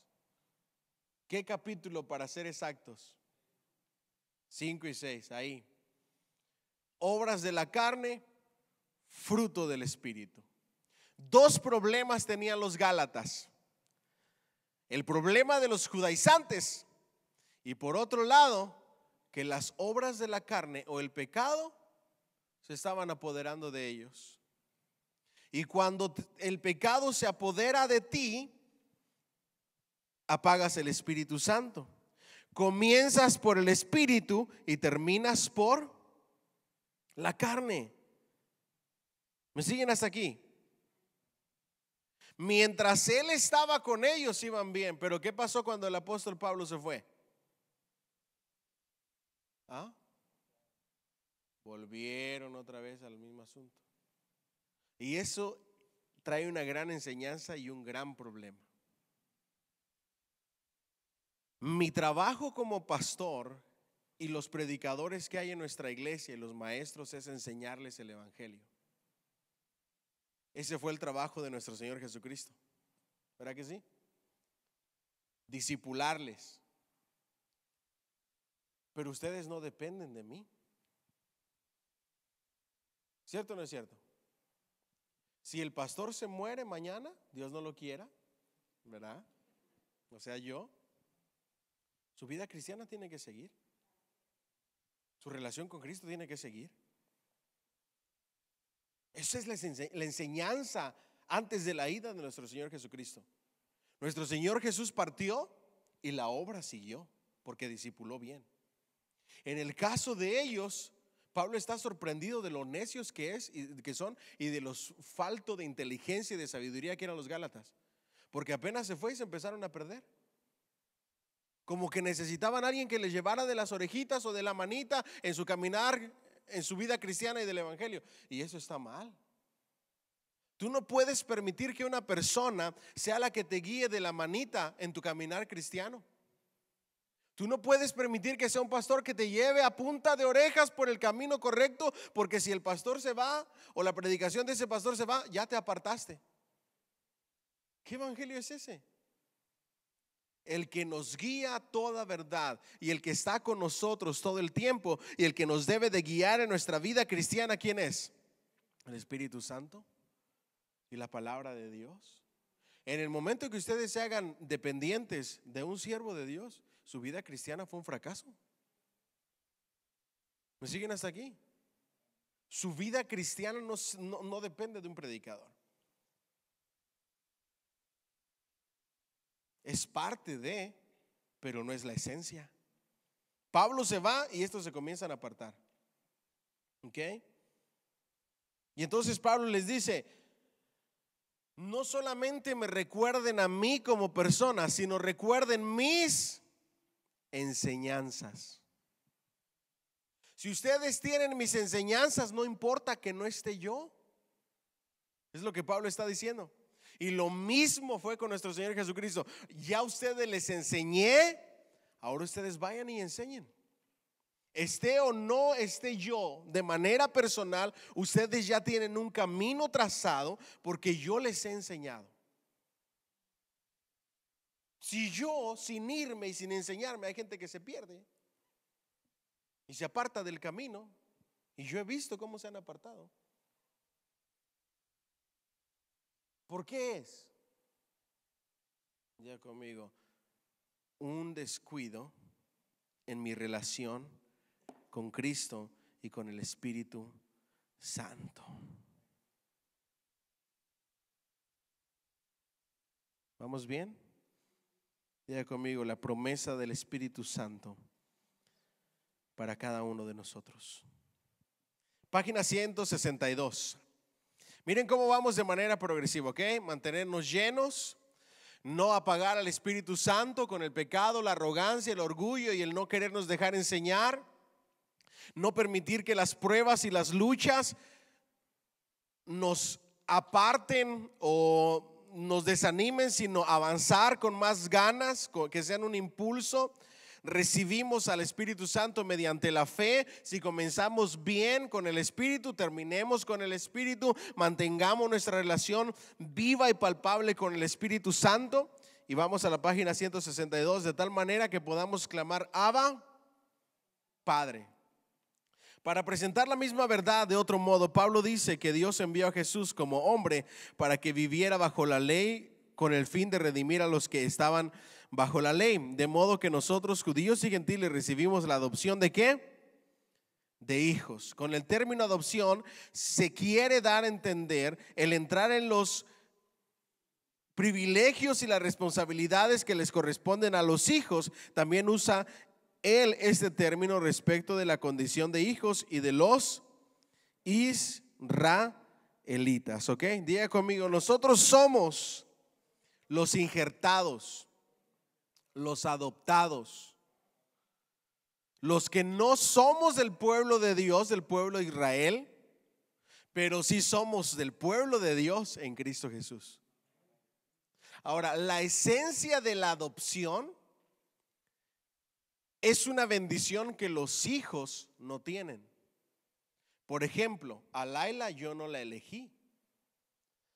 ¿Qué capítulo, para ser exactos? 5 y 6, ahí. Obras de la carne, fruto del Espíritu. Dos problemas tenían los gálatas: el problema de los judaizantes, y por otro lado, que las obras de la carne o el pecado se estaban apoderando de ellos. Y cuando el pecado se apodera de ti, apagas el Espíritu Santo. Comienzas por el Espíritu y terminas por la carne. ¿Me siguen hasta aquí? Mientras él estaba con ellos iban bien, pero ¿qué pasó cuando el apóstol Pablo se fue? ¿Ah? Volvieron otra vez al mismo asunto. Y eso trae una gran enseñanza y un gran problema. Mi trabajo como pastor y los predicadores que hay en nuestra iglesia y los maestros es enseñarles el evangelio. Ese fue el trabajo de nuestro Señor Jesucristo, ¿verdad que sí? Discipularles. Pero ustedes no dependen de mí. ¿Cierto o no es cierto? Si el pastor se muere mañana, Dios no lo quiera, ¿verdad? O sea, yo, su vida cristiana tiene que seguir. Su relación con Cristo tiene que seguir. Esa es la enseñanza antes de la ida de nuestro Señor Jesucristo. Nuestro Señor Jesús partió y la obra siguió porque discipuló bien. En el caso de ellos, Pablo está sorprendido de lo necios que son y de los faltos de inteligencia y de sabiduría que eran los gálatas, porque apenas se fue y se empezaron a perder. Como que necesitaban a alguien que les llevara de las orejitas o de la manita en su caminar, en su vida cristiana y del evangelio. Y eso está mal. Tú no puedes permitir que una persona sea la que te guíe de la manita en tu caminar cristiano. Tú no puedes permitir que sea un pastor que te lleve a punta de orejas por el camino correcto, porque si el pastor se va o la predicación de ese pastor se va, ya te apartaste. ¿Qué evangelio es ese? El que nos guía a toda verdad y el que está con nosotros todo el tiempo y el que nos debe de guiar en nuestra vida cristiana, ¿quién es? El Espíritu Santo y la palabra de Dios. En el momento que ustedes se hagan dependientes de un siervo de Dios, su vida cristiana fue un fracaso. ¿Me siguen hasta aquí? Su vida cristiana no depende de un predicador. Es parte de, pero no es la esencia. Pablo se va y estos se comienzan a apartar. ¿Ok? Y entonces Pablo les dice: no solamente me recuerden a mí como persona, sino recuerden mis enseñanzas. Si ustedes tienen mis enseñanzas, no importa que no esté yo. Es lo que Pablo está diciendo. Y lo mismo fue con nuestro Señor Jesucristo. Ya ustedes les enseñé, ahora ustedes vayan y enseñen. Esté o no esté yo de manera personal, ustedes ya tienen un camino trazado porque yo les he enseñado. Si yo, sin irme y sin enseñarme, hay gente que se pierde y se aparta del camino, y yo he visto cómo se han apartado. ¿Por qué es? Ya conmigo, un descuido en mi relación con Cristo y con el Espíritu Santo. ¿Vamos bien? Ya conmigo, la promesa del Espíritu Santo para cada uno de nosotros. Página 162. Miren cómo vamos de manera progresiva, ¿ok? Mantenernos llenos. No apagar al Espíritu Santo con el pecado, la arrogancia, el orgullo y el no querernos dejar enseñar. No permitir que las pruebas y las luchas nos aparten o nos desanimen, sino avanzar con más ganas, que sean un impulso. Recibimos al Espíritu Santo mediante la fe. Si comenzamos bien con el Espíritu, terminemos con el Espíritu. Mantengamos nuestra relación viva y palpable con el Espíritu Santo. Y vamos a la página 162, de tal manera que podamos clamar: Abba, Padre. Para presentar la misma verdad de otro modo, Pablo dice que Dios envió a Jesús como hombre para que viviera bajo la ley, con el fin de redimir a los que estaban bajo la ley. De modo que nosotros, judíos y gentiles, recibimos la adopción ¿de qué? De hijos. Con el término adopción se quiere dar a entender el entrar en los privilegios y las responsabilidades que les corresponden a los hijos. También usa él este término respecto de la condición de hijos y de los israelitas. ¿Ok? Diga conmigo: nosotros somos los injertados, los adoptados, los que no somos del pueblo de Dios, del pueblo de Israel, pero sí somos del pueblo de Dios en Cristo Jesús. Ahora, la esencia de la adopción es una bendición que los hijos no tienen. Por ejemplo, a Laila yo no la elegí,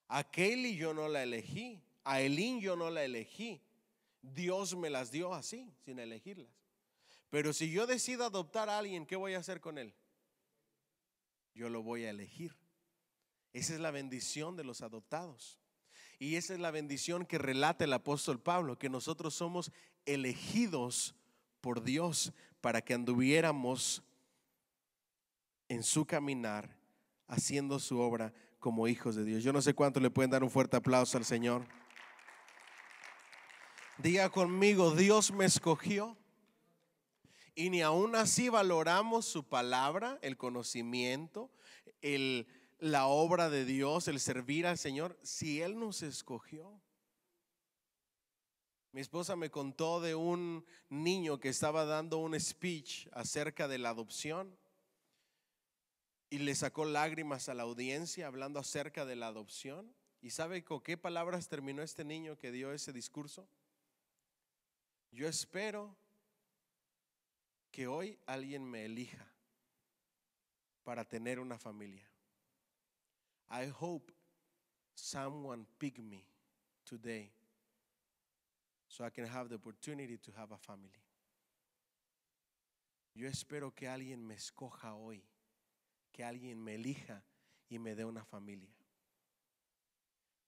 a Kaylee yo no la elegí, a Elin yo no la elegí. Dios me las dio así, sin elegirlas. Pero si yo decido adoptar a alguien, ¿qué voy a hacer con él? Yo lo voy a elegir. Esa es la bendición de los adoptados. Y esa es la bendición que relata el apóstol Pablo, que nosotros somos elegidos por Dios para que anduviéramos en su caminar, haciendo su obra como hijos de Dios. Yo no sé cuánto le pueden dar un fuerte aplauso al Señor. Diga conmigo: Dios me escogió. Y ni aún así valoramos su palabra, el conocimiento, la obra de Dios, el servir al Señor, si Él nos escogió. Mi esposa me contó de un niño que estaba dando un speech acerca de la adopción y le sacó lágrimas a la audiencia hablando acerca de la adopción. ¿Y sabe con qué palabras terminó este niño que dio ese discurso? Yo espero que hoy alguien me elija para tener una familia. I hope someone pick me today so I can have the opportunity to have a family. Yo espero que alguien me escoja hoy, que alguien me elija y me dé una familia.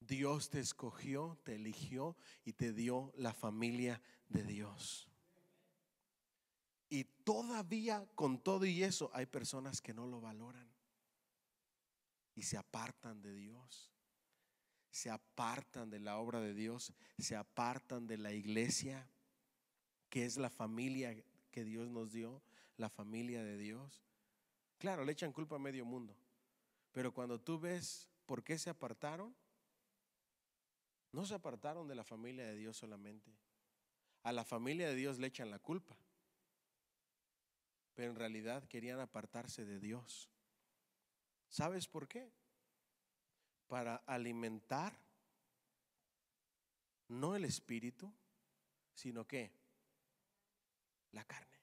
Dios te escogió, te eligió y te dio la familia de Dios. Y todavía con todo y eso hay personas que no lo valoran y se apartan de Dios, se apartan de la obra de Dios, se apartan de la iglesia, que es la familia que Dios nos dio, la familia de Dios. Claro, le echan culpa a medio mundo, pero cuando tú ves por qué se apartaron, no se apartaron de la familia de Dios solamente. A la familia de Dios le echan la culpa, pero en realidad querían apartarse de Dios. ¿Sabes por qué? Para alimentar no el espíritu, sino que la carne.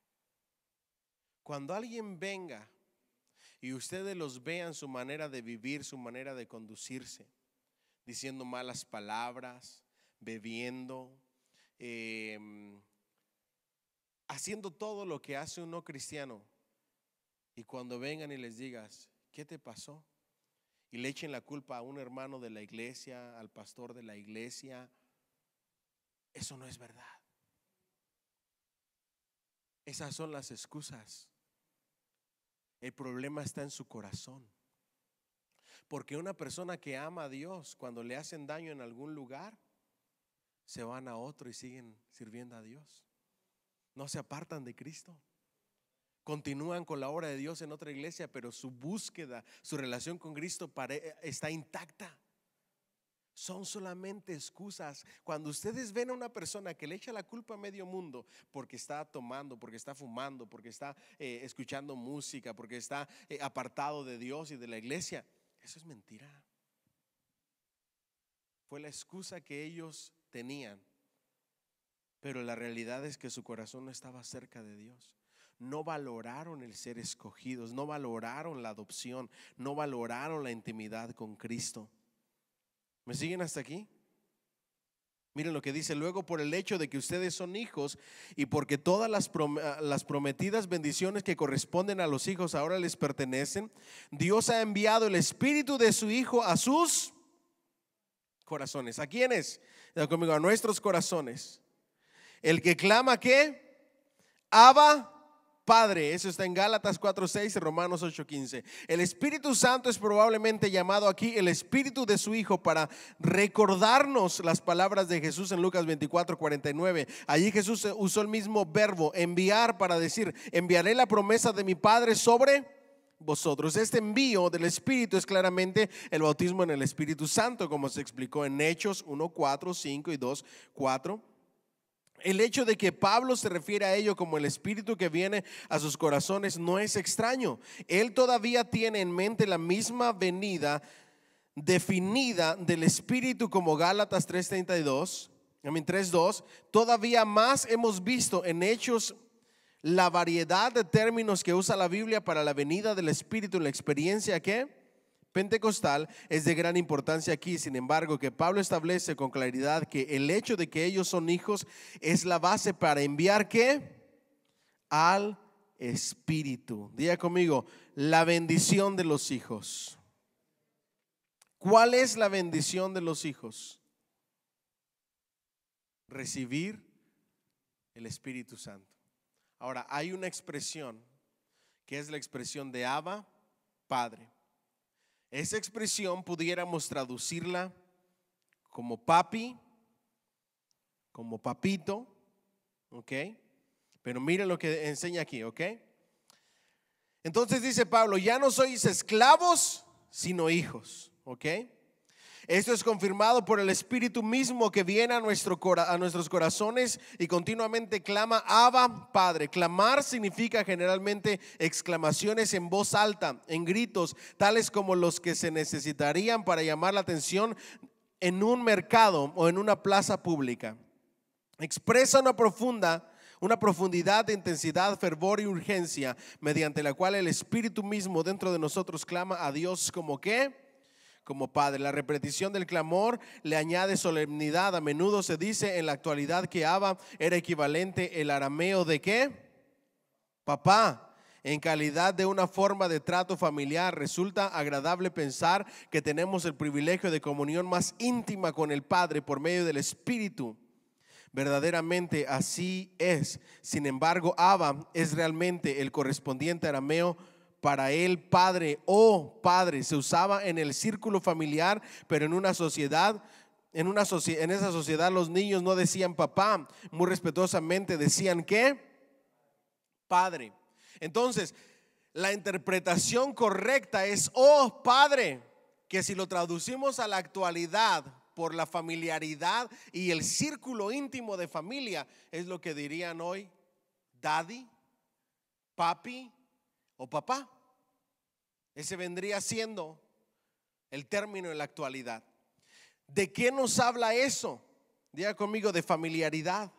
Cuando alguien venga y ustedes los vean su manera de vivir, su manera de conducirse, diciendo malas palabras, bebiendo, haciendo todo lo que hace un no cristiano, y cuando vengan y les digas: ¿qué te pasó? Y le echen la culpa a un hermano de la iglesia, al pastor de la iglesia, eso no es verdad. Esas son las excusas. El problema está en su corazón. Porque una persona que ama a Dios, cuando le hacen daño en algún lugar, se van a otro y siguen sirviendo a Dios. No se apartan de Cristo. Continúan con la obra de Dios en otra iglesia, pero su búsqueda, su relación con Cristo está intacta. Son solamente excusas. Cuando ustedes ven a una persona que le echa la culpa a medio mundo porque está tomando, porque está fumando, porque está escuchando música, porque está apartado de Dios y de la iglesia, eso es mentira. Fue la excusa que ellos tenían, pero la realidad es que su corazón no estaba cerca de Dios. No valoraron el ser escogidos, no valoraron la adopción, no valoraron la intimidad con Cristo. ¿Me siguen hasta aquí? Miren lo que dice: luego, por el hecho de que ustedes son hijos y porque todas las prometidas bendiciones que corresponden a los hijos ahora les pertenecen, Dios ha enviado el Espíritu de su Hijo a sus corazones. ¿A quiénes? Conmigo, a nuestros corazones. El que clama, ¿qué? Abba, Padre. Eso está en Gálatas 4:6 y Romanos 8:15. El Espíritu Santo es probablemente llamado aquí el Espíritu de su Hijo para recordarnos las palabras de Jesús en Lucas 24:49. Allí Jesús usó el mismo verbo enviar para decir: enviaré la promesa de mi Padre sobre vosotros. Este envío del Espíritu es claramente el bautismo en el Espíritu Santo, como se explicó en Hechos 1:4, 5 y 2:4. El hecho de que Pablo se refiere a ello como el Espíritu que viene a sus corazones no es extraño. Él todavía tiene en mente la misma venida definida del Espíritu como Gálatas 3:2. Todavía más hemos visto en Hechos la variedad de términos que usa la Biblia para la venida del Espíritu en la experiencia que pentecostal es de gran importancia aquí. Sin embargo, que Pablo establece con claridad que el hecho de que ellos son hijos es la base para enviar ¿qué? Al Espíritu. Diga conmigo: la bendición de los hijos. ¿Cuál es la bendición de los hijos? Recibir el Espíritu Santo. Ahora, hay una expresión que es la expresión de Abba, Padre. Esa expresión pudiéramos traducirla como papi, como papito, ¿ok? Pero miren lo que enseña aquí, ¿ok? Entonces dice Pablo: ya no sois esclavos, sino hijos, ¿ok? Esto es confirmado por el Espíritu mismo que viene a nuestros corazones y continuamente clama: Abba, Padre. Clamar significa generalmente exclamaciones en voz alta, en gritos, tales como los que se necesitarían para llamar la atención en un mercado o en una plaza pública. Expresa una profundidad de intensidad, fervor y urgencia, mediante la cual el Espíritu mismo dentro de nosotros clama a Dios como ¿qué? Como Padre. La repetición del clamor le añade solemnidad. A menudo se dice en la actualidad que Abba era equivalente el arameo de ¿qué? Papá. En calidad de una forma de trato familiar, resulta agradable pensar que tenemos el privilegio de comunión más íntima con el Padre por medio del Espíritu. Verdaderamente así es. Sin embargo, Abba es realmente el correspondiente arameo para él padre o padre. Se usaba en el círculo familiar, pero en esa sociedad los niños no decían papá, muy respetuosamente decían ¿qué? Padre. Entonces, la interpretación correcta es oh padre, que si lo traducimos a la actualidad por la familiaridad y el círculo íntimo de familia, es lo que dirían hoy daddy, papi o papá. Ese vendría siendo el término en la actualidad. ¿De qué nos habla eso? Diga conmigo: de familiaridad.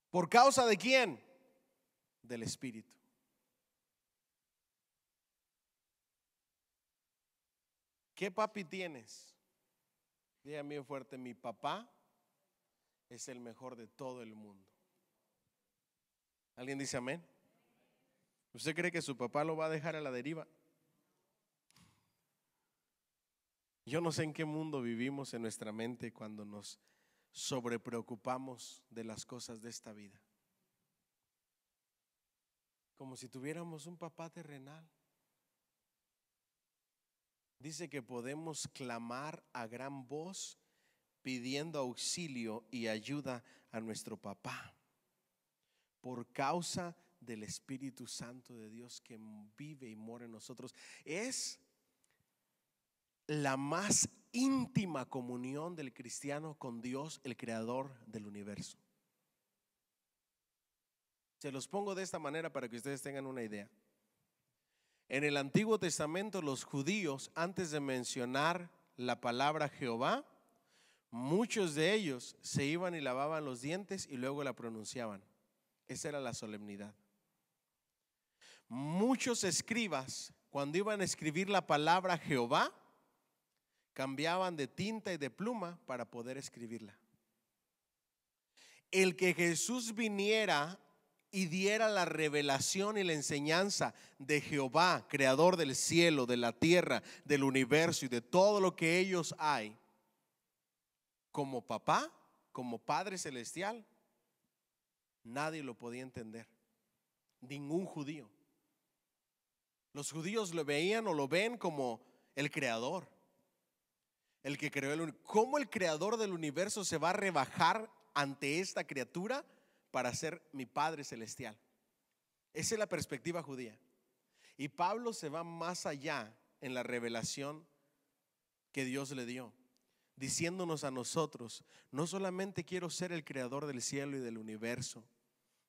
¿Por causa de quién? Del Espíritu. ¿Qué papi tienes? Dígame fuerte: mi papá es el mejor de todo el mundo. ¿Alguien dice amén? ¿Usted cree que su papá lo va a dejar a la deriva? Yo no sé en qué mundo vivimos en nuestra mente cuando nos sobrepreocupamos de las cosas de esta vida. Como si tuviéramos un papá terrenal. Dice que podemos clamar a gran voz pidiendo auxilio y ayuda a nuestro papá por causa del Espíritu Santo de Dios que vive y mora en nosotros. Es la más íntima comunión del cristiano con Dios, el creador del universo. Se los pongo de esta manera para que ustedes tengan una idea. En el Antiguo Testamento, los judíos, antes de mencionar la palabra Jehová, muchos de ellos se iban y lavaban los dientes y luego la pronunciaban. Esa era la solemnidad. Muchos escribas, cuando iban a escribir la palabra Jehová, cambiaban de tinta y de pluma para poder escribirla. El que Jesús viniera y diera la revelación y la enseñanza de Jehová, creador del cielo, de la tierra, del universo y de todo lo que ellos hay, como papá, como Padre celestial, nadie lo podía entender. Ningún judío. Los judíos lo veían o lo ven como el creador, el que creó el universo. ¿Cómo el creador del universo se va a rebajar ante esta criatura para ser mi Padre celestial? Esa es la perspectiva judía. Y Pablo se va más allá en la revelación que Dios le dio, diciéndonos a nosotros: no solamente quiero ser el creador del cielo y del universo,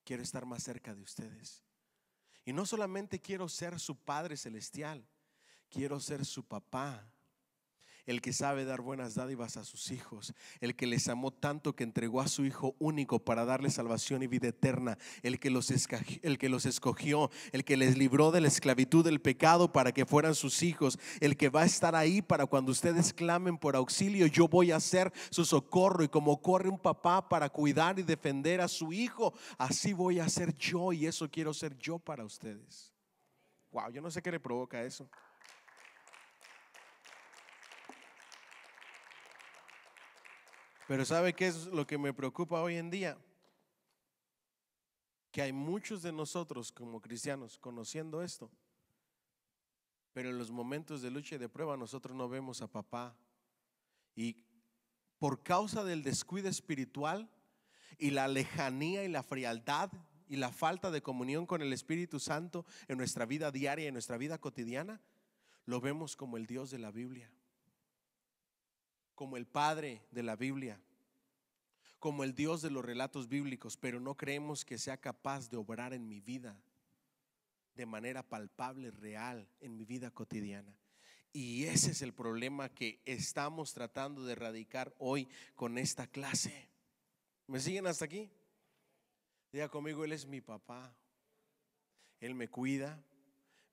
quiero estar más cerca de ustedes. Y no solamente quiero ser su Padre celestial, quiero ser su papá, el que sabe dar buenas dádivas a sus hijos, el que les amó tanto que entregó a su Hijo único para darles salvación y vida eterna, el que los escogió, el que les libró de la esclavitud del pecado para que fueran sus hijos, el que va a estar ahí para cuando ustedes clamen por auxilio. Yo voy a ser su socorro, y como corre un papá para cuidar y defender a su hijo, así voy a ser yo, y eso quiero ser yo para ustedes. Wow, yo no sé qué le provoca eso. Pero ¿sabe qué es lo que me preocupa hoy en día? Que hay muchos de nosotros como cristianos conociendo esto, pero en los momentos de lucha y de prueba nosotros no vemos a papá. Y por causa del descuido espiritual y la lejanía y la frialdad y la falta de comunión con el Espíritu Santo en nuestra vida diaria y en nuestra vida cotidiana, lo vemos como el Dios de la Biblia, como el Padre de la Biblia, como el Dios de los relatos bíblicos, pero no creemos que sea capaz de obrar en mi vida de manera palpable, real, en mi vida cotidiana. Y ese es el problema que estamos tratando de erradicar hoy con esta clase. ¿Me siguen hasta aquí? Diga conmigo: Él es mi papá. Él me cuida,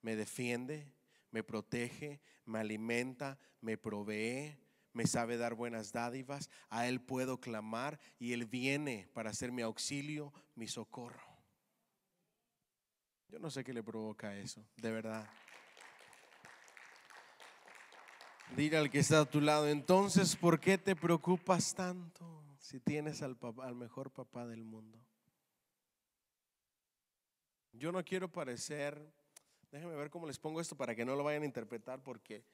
me defiende, me protege, me alimenta, me provee, me sabe dar buenas dádivas. A Él puedo clamar y Él viene para ser mi auxilio, mi socorro. Yo no sé qué le provoca eso, de verdad. Dile al que está a tu lado: entonces, ¿por qué te preocupas tanto si tienes al mejor papá del mundo? Yo no quiero parecer, déjenme ver cómo les pongo esto para que no lo vayan a interpretar, porque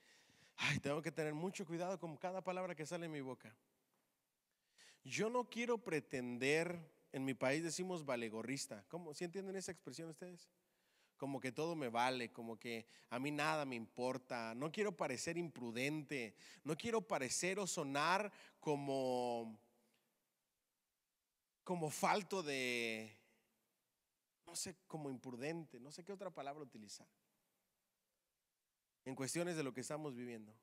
tengo que tener mucho cuidado con cada palabra que sale en mi boca. Yo no quiero pretender, en mi país decimos valegorrista. ¿Cómo? ¿Sí entienden esa expresión ustedes? Como que todo me vale, como que a mí nada me importa. No quiero parecer imprudente, no quiero parecer o sonar como falto de, no sé, como imprudente, no sé qué otra palabra utilizar en cuestiones de lo que estamos viviendo.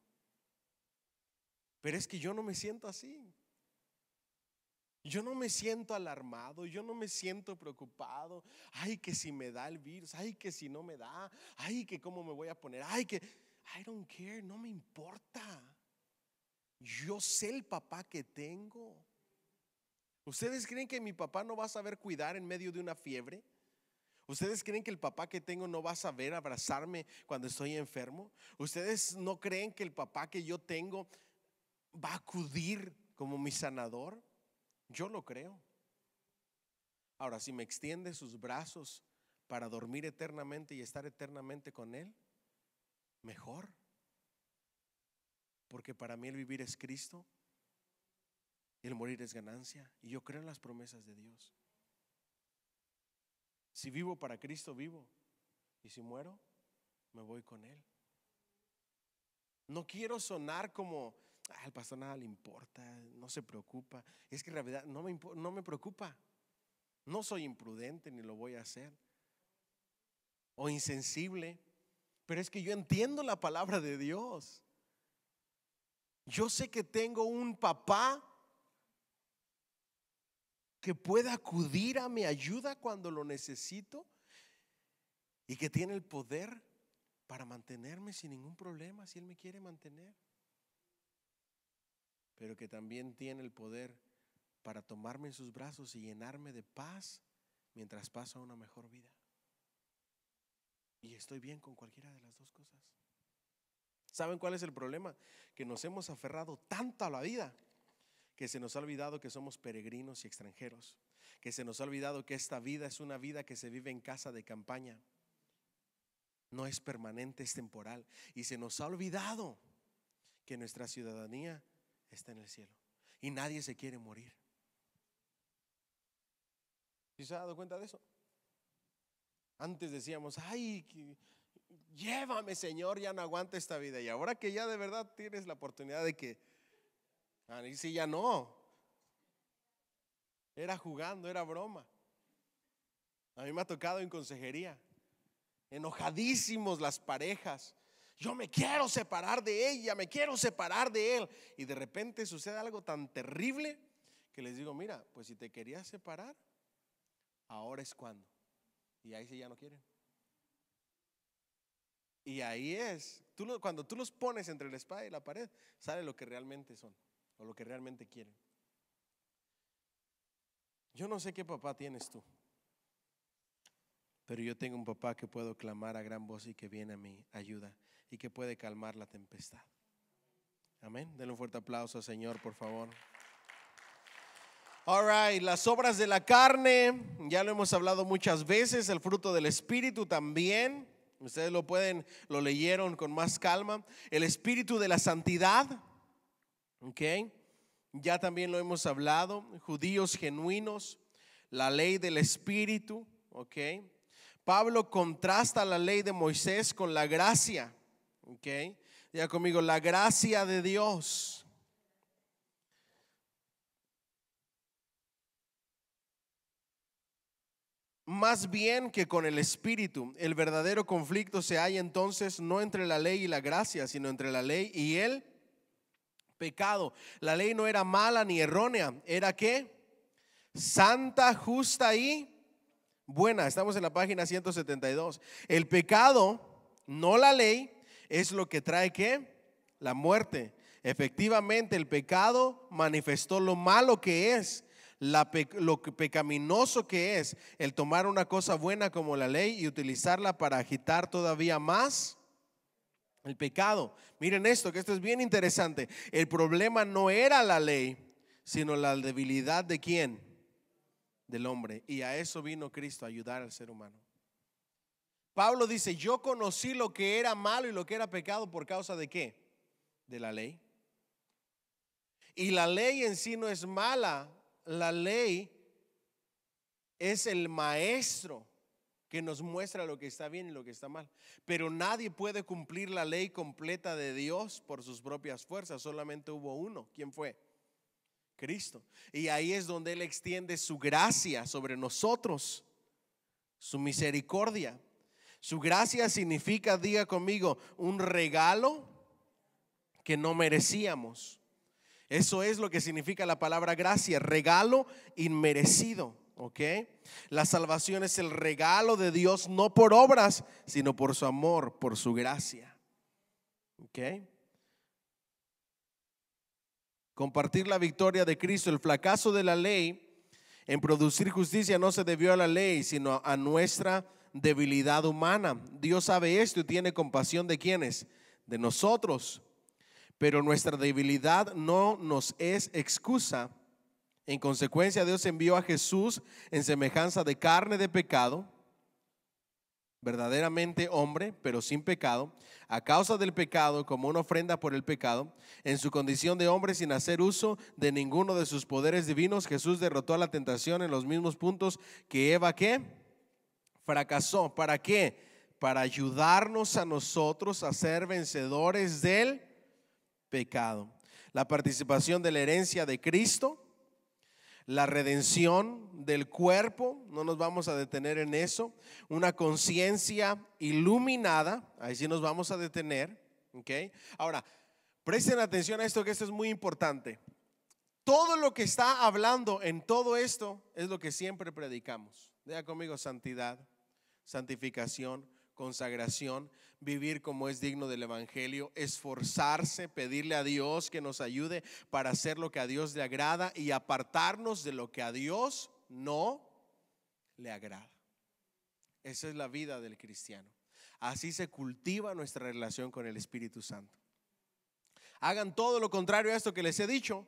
Pero es que yo no me siento así. Yo no me siento alarmado, yo no me siento preocupado. Ay, que si me da el virus, ay, que si no me da, ay, que cómo me voy a poner, ay, que I don't care, no me importa. Yo sé el papá que tengo. ¿Ustedes creen que mi papá no va a saber cuidar en medio de una fiebre? ¿Ustedes creen que el papá que tengo no va a saber abrazarme cuando estoy enfermo? ¿Ustedes no creen que el papá que yo tengo va a acudir como mi sanador? Yo lo creo. Ahora, si me extiende sus brazos para dormir eternamente y estar eternamente con Él, mejor. Porque para mí el vivir es Cristo y el morir es ganancia. Y yo creo en las promesas de Dios. Si vivo para Cristo, vivo. Y si muero, me voy con Él. No quiero sonar como, al pastor nada le importa, no se preocupa. Es que en realidad no me preocupa. No soy imprudente ni lo voy a hacer, o insensible, pero es que yo entiendo la palabra de Dios. Yo sé que tengo un papá que pueda acudir a mi ayuda cuando lo necesito y que tiene el poder para mantenerme sin ningún problema si Él me quiere mantener, pero que también tiene el poder para tomarme en sus brazos y llenarme de paz mientras paso una mejor vida. Y estoy bien con cualquiera de las dos cosas. ¿Saben cuál es el problema? Que nos hemos aferrado tanto a la vida que se nos ha olvidado que somos peregrinos y extranjeros, que se nos ha olvidado que esta vida es una vida que se vive en casa de campaña. No es permanente, es temporal. Y se nos ha olvidado que nuestra ciudadanía está en el cielo y nadie se quiere morir. ¿Sí se ha dado cuenta de eso? Antes decíamos, ay, llévame Señor, ya no aguanto esta vida. Y ahora que ya de verdad tienes la oportunidad de que, y si ya no, era jugando, era broma. A mí me ha tocado en consejería, enojadísimos las parejas. Yo me quiero separar de ella, me quiero separar de él. Y de repente sucede algo tan terrible que les digo, mira, pues si te querías separar, ahora es cuando. Y ahí sí ya no quieren. Y ahí es, cuando tú los pones entre la espada y la pared, sale lo que realmente son o lo que realmente quieren. Yo no sé qué papá tienes tú, pero yo tengo un papá que puedo clamar a gran voz y que viene a mi ayuda y que puede calmar la tempestad. Amén. Denle un fuerte aplauso al Señor, por favor. All right, las obras de la carne, ya lo hemos hablado muchas veces. El fruto del Espíritu también. Ustedes lo leyeron con más calma. El espíritu de la santidad, ok, ya también lo hemos hablado. Judíos genuinos, la ley del Espíritu, ok. Pablo contrasta la ley de Moisés con la gracia, ok. Ya conmigo, la gracia de Dios. Más bien que con el Espíritu. El verdadero conflicto se halla entonces no entre la ley y la gracia, sino entre la ley y el pecado. La ley no era mala ni errónea, era ¿qué? Santa, justa y buena. Estamos en la página 172. El pecado, no la ley, es lo que trae ¿qué? La muerte. Efectivamente, el pecado manifestó lo malo que es, lo pecaminoso que es el tomar una cosa buena como la ley y utilizarla para agitar todavía más el pecado. Miren esto, que esto es bien interesante. El problema no era la ley, sino la debilidad de ¿quién? Del hombre. Y a eso vino Cristo, a ayudar al ser humano. Pablo dice, yo conocí lo que era malo y lo que era pecado por causa de ¿qué? De la ley. Y la ley en sí no es mala. La ley es el maestro que nos muestra lo que está bien y lo que está mal. Pero nadie puede cumplir la ley completa de Dios por sus propias fuerzas. Solamente hubo uno. ¿Quién fue? Cristo. Y ahí es donde Él extiende su gracia sobre nosotros, su misericordia. Su gracia significa, diga conmigo, un regalo que no merecíamos. Eso es lo que significa la palabra gracia, regalo inmerecido, ¿ok? La salvación es el regalo de Dios, no por obras, sino por su amor, por su gracia, ¿ok? Compartir la victoria de Cristo. El fracaso de la ley en producir justicia no se debió a la ley, sino a nuestra debilidad humana. Dios sabe esto y tiene compasión de ¿quiénes? De nosotros. Pero nuestra debilidad no nos es excusa. En consecuencia, Dios envió a Jesús en semejanza de carne de pecado, verdaderamente hombre, pero sin pecado, a causa del pecado, como una ofrenda por el pecado. En su condición de hombre, sin hacer uso de ninguno de sus poderes divinos, Jesús derrotó a la tentación en los mismos puntos que Eva, ¿qué? Fracasó. ¿Para qué? Para ayudarnos a nosotros a ser vencedores del pecado. La participación de la herencia de Cristo, la redención del cuerpo, no nos vamos a detener en eso, una conciencia iluminada, ahí sí nos vamos a detener, ¿ok? Ahora, presten atención a esto, que esto es muy importante. Todo lo que está hablando en todo esto es lo que siempre predicamos. Diga conmigo: santidad, santificación, consagración, vivir como es digno del evangelio, esforzarse, pedirle a Dios que nos ayude para hacer lo que a Dios le agrada y apartarnos de lo que a Dios no le agrada. Esa es la vida del cristiano. Así se cultiva nuestra relación con el Espíritu Santo. Hagan todo lo contrario a esto que les he dicho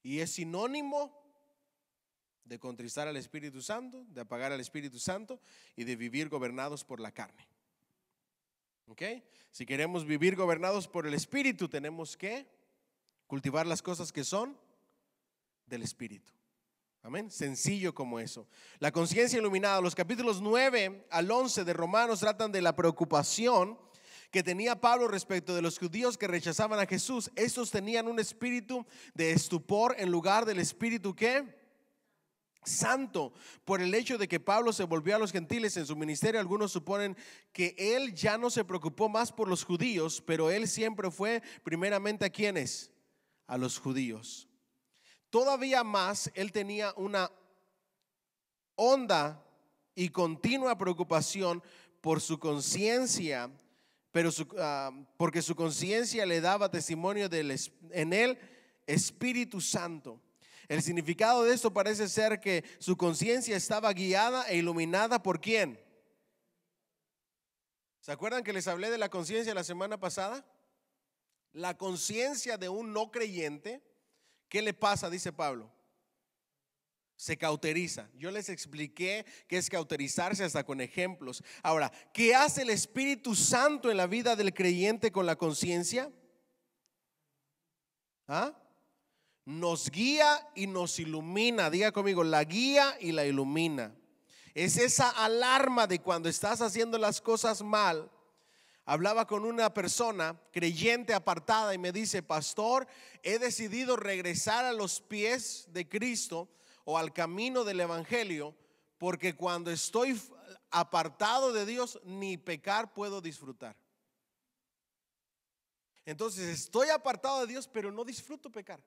y es sinónimo de contristar al Espíritu Santo, de apagar al Espíritu Santo y de vivir gobernados por la carne. ¿Ok? Si queremos vivir gobernados por el Espíritu, tenemos que cultivar las cosas que son del Espíritu. Amén. Sencillo como eso. La conciencia iluminada. Los capítulos 9 al 11 de Romanos tratan de la preocupación que tenía Pablo respecto de los judíos que rechazaban a Jesús. Estos tenían un espíritu de estupor en lugar del espíritu ¿qué? Santo. Por el hecho de que Pablo se volvió a los gentiles en su ministerio, algunos suponen que él ya no se preocupó más por los judíos, pero él siempre fue primeramente a quienes, a los judíos. Todavía más, él tenía una honda y continua preocupación por su conciencia, pero porque su conciencia le daba testimonio en el Espíritu Santo. El significado de esto parece ser que su conciencia estaba guiada e iluminada ¿por quién? ¿Se acuerdan que les hablé de la conciencia la semana pasada? La conciencia de un no creyente, ¿qué le pasa? Dice Pablo. Se cauteriza. Yo les expliqué qué es cauterizarse hasta con ejemplos. Ahora, ¿qué hace el Espíritu Santo en la vida del creyente con la conciencia? Nos guía y nos ilumina. Diga conmigo: la guía y la ilumina. Es esa alarma de cuando estás haciendo las cosas mal. Hablaba con una persona creyente apartada y me dice: pastor, he decidido regresar a los pies de Cristo o al camino del evangelio, porque cuando estoy apartado de Dios ni pecar puedo disfrutar. Entonces estoy apartado de Dios pero no disfruto pecar.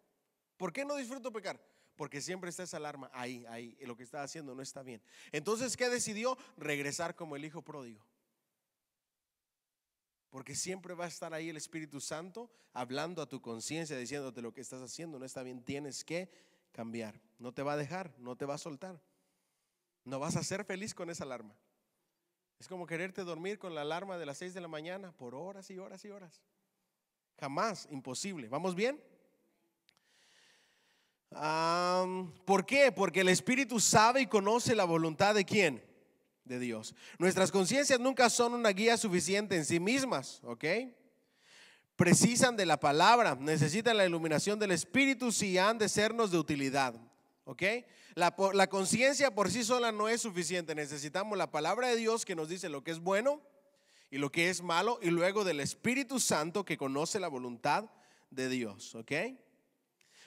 ¿Por qué no disfruto pecar? Porque siempre está esa alarma ahí, lo que está haciendo no está bien. Entonces, ¿qué decidió? Regresar como el hijo pródigo. Porque siempre va a estar ahí el Espíritu Santo hablando a tu conciencia, diciéndote: lo que estás haciendo no está bien, tienes que cambiar. No te va a dejar, no te va a soltar. No vas a ser feliz con esa alarma. Es como quererte dormir con la alarma de las 6 de la mañana por horas y horas y horas. Jamás, imposible. ¿Vamos bien? ¿Por qué? Porque el Espíritu sabe y conoce la voluntad de ¿quién? De Dios. Nuestras conciencias nunca son una guía suficiente en sí mismas, ¿ok? Precisan de la palabra, necesitan la iluminación del Espíritu si han de sernos de utilidad, ¿ok? La conciencia por sí sola no es suficiente. Necesitamos la palabra de Dios que nos dice lo que es bueno y lo que es malo, y luego del Espíritu Santo que conoce la voluntad de Dios, ¿ok?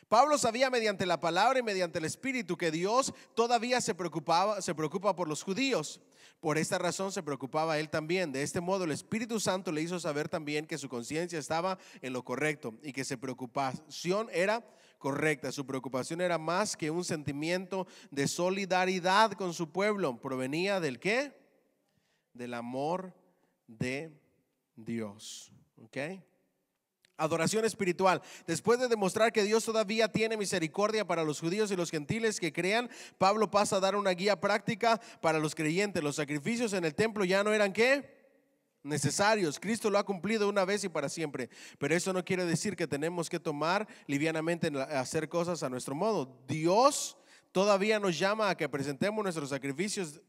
Pablo sabía mediante la palabra y mediante el Espíritu que Dios todavía se preocupa por los judíos. Por esta razón se preocupaba él también. De este modo el Espíritu Santo le hizo saber también que su conciencia estaba en lo correcto y que su preocupación era correcta. Su preocupación era más que un sentimiento de solidaridad con su pueblo. Provenía del ¿qué? Del amor de Dios. ¿Ok? Adoración espiritual. Después de demostrar que Dios todavía tiene misericordia para los judíos y los gentiles que crean, Pablo pasa a dar una guía práctica para los creyentes. Los sacrificios en el templo ya no eran ¿qué? Necesarios. Cristo lo ha cumplido una vez y para siempre. Pero eso no quiere decir que tenemos que tomar livianamente hacer cosas a nuestro modo. Dios todavía nos llama a que presentemos nuestros sacrificios,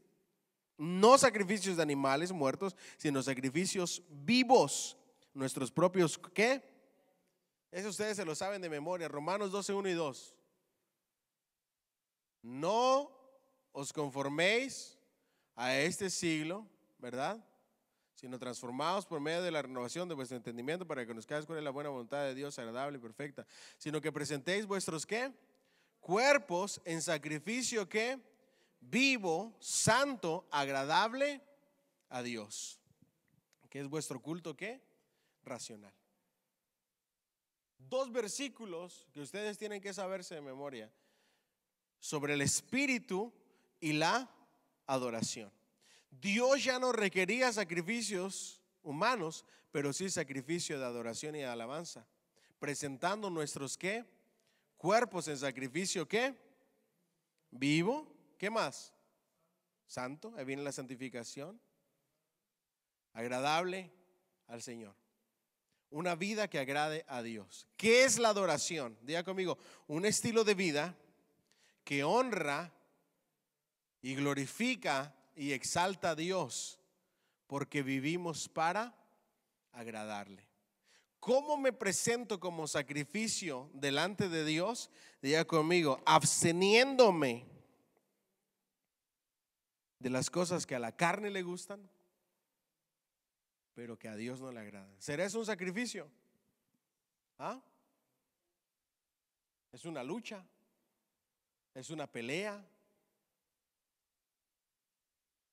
no sacrificios de animales muertos, sino sacrificios vivos. Nuestros propios ¿qué? Eso ustedes se lo saben de memoria. Romanos 12, 1 y 2. No os conforméis a este siglo, ¿verdad? sino transformados por medio de la renovación de vuestro entendimiento para que conozcáis cuál es la buena voluntad de Dios, agradable y perfecta. Sino que presentéis vuestros ¿qué? Cuerpos en sacrificio ¿qué? Vivo, santo, agradable a Dios. ¿Qué es vuestro culto qué? Racional. 2 versículos que ustedes tienen que saberse de memoria sobre el espíritu y la adoración. Dios ya no requería sacrificios humanos, pero sí sacrificio de adoración y de alabanza, presentando nuestros ¿qué? Cuerpos en sacrificio ¿qué? Vivo. ¿Qué más? Santo, ahí viene la santificación, agradable al Señor. Una vida que agrade a Dios. ¿Qué es la adoración? Diga conmigo, un estilo de vida que honra y glorifica y exalta a Dios, porque vivimos para agradarle. ¿Cómo me presento como sacrificio delante de Dios? Diga conmigo, absteniéndome de las cosas que a la carne le gustan, pero que a Dios no le agradan. ¿Será eso un sacrificio? ¿Ah? ¿Es una lucha? ¿Es una pelea?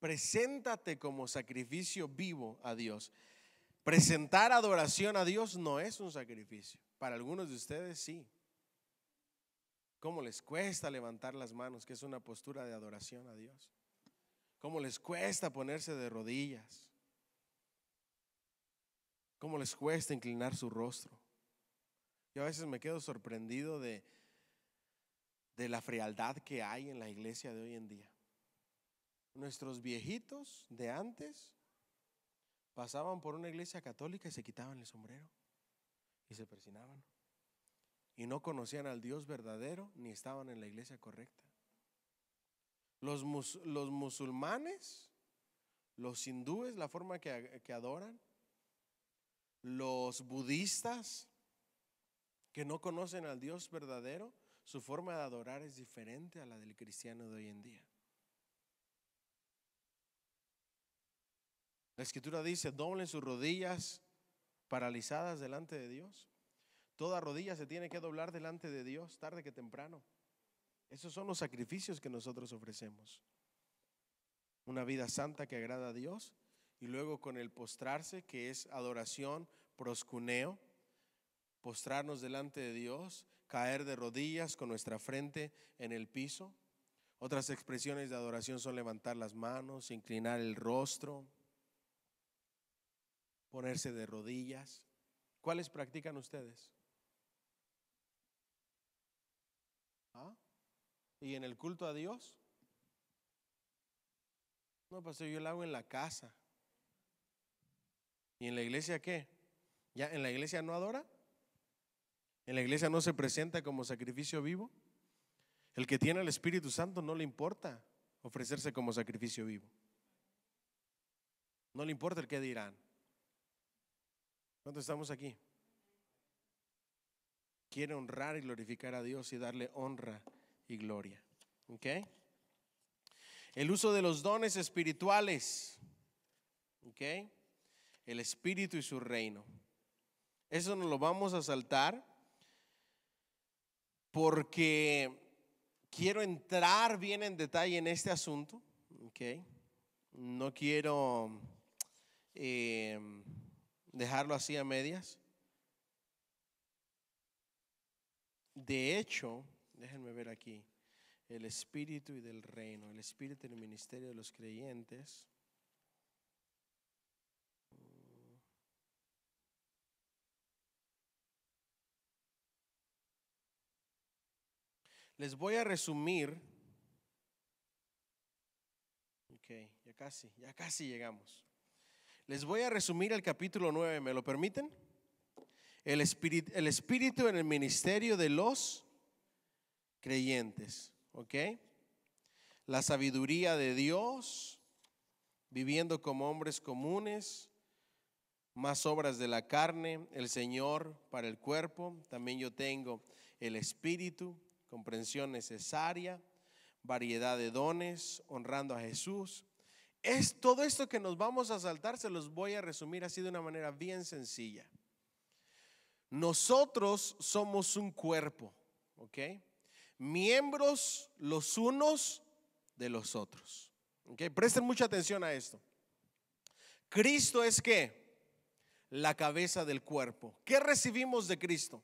Preséntate como sacrificio vivo a Dios. Presentar adoración a Dios no es un sacrificio. Para algunos de ustedes sí. ¿Cómo les cuesta levantar las manos, que es una postura de adoración a Dios? ¿Cómo les cuesta ponerse de rodillas? ¿Cómo les cuesta inclinar su rostro? Yo a veces me quedo sorprendido de la frialdad que hay en la iglesia de hoy en día. Nuestros viejitos de antes pasaban por una iglesia católica y se quitaban el sombrero y se persinaban. Y no conocían al Dios verdadero ni estaban en la iglesia correcta. Los musulmanes, los hindúes, la forma que adoran, los budistas que no conocen al Dios verdadero, su forma de adorar es diferente a la del cristiano de hoy en día. La escritura dice, doblen sus rodillas paralizadas delante de Dios. Toda rodilla se tiene que doblar delante de Dios, tarde que temprano. Esos son los sacrificios que nosotros ofrecemos. Una vida santa que agrada a Dios, y luego con el postrarse, que es adoración, proscuneo, postrarnos delante de Dios, caer de rodillas con nuestra frente en el piso. Otras expresiones de adoración son levantar las manos, inclinar el rostro, ponerse de rodillas. ¿Cuáles practican ustedes? ¿Ah? ¿Y en el culto a Dios? No, pastor, yo lo hago en la casa. ¿Y en la iglesia qué? ¿Ya en la iglesia no adora? ¿En la iglesia no se presenta como sacrificio vivo? El que tiene el Espíritu Santo no le importa ofrecerse como sacrificio vivo. No le importa el qué dirán. ¿Cuántos estamos aquí? Quiere honrar y glorificar a Dios y darle honra y gloria. ¿Ok? El uso de los dones espirituales. ¿Ok? El Espíritu y su reino. Eso nos lo vamos a saltar porque quiero entrar bien en detalle en este asunto. ¿Ok? No quiero dejarlo así a medias. De hecho, déjenme ver aquí, el espíritu y del reino, el espíritu y el ministerio de los creyentes. Les voy a resumir. Ok, ya casi llegamos. Les voy a resumir el capítulo 9, ¿me lo permiten? El espíritu en el ministerio de los creyentes, ¿ok? La sabiduría de Dios, viviendo como hombres comunes, más obras de la carne, el Señor para el cuerpo. También yo tengo el espíritu, comprensión necesaria, variedad de dones, honrando a Jesús, Es todo esto que nos vamos a saltar, se los voy a resumir así de una manera bien sencilla. Nosotros somos un cuerpo, ¿ok? Miembros los unos de los otros, ¿ok? Presten mucha atención a esto. Cristo es ¿qué? La cabeza del cuerpo. ¿Qué recibimos de Cristo?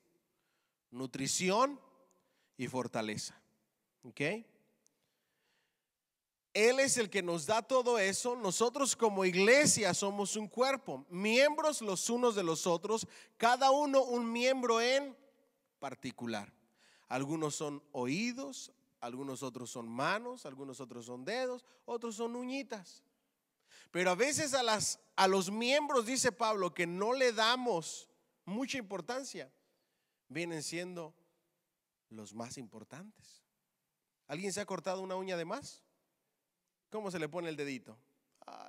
Nutrición y fortaleza, ¿ok? Él es el que nos da todo eso. Nosotros como iglesia somos un cuerpo, miembros los unos de los otros, cada uno un miembro en particular. Algunos son oídos, algunos otros son manos, algunos otros son dedos, otros son uñitas. Pero a veces a los miembros, dice Pablo, que no le damos mucha importancia, vienen siendo los más importantes. ¿Alguien se ha cortado una uña de más? ¿Cómo se le pone el dedito?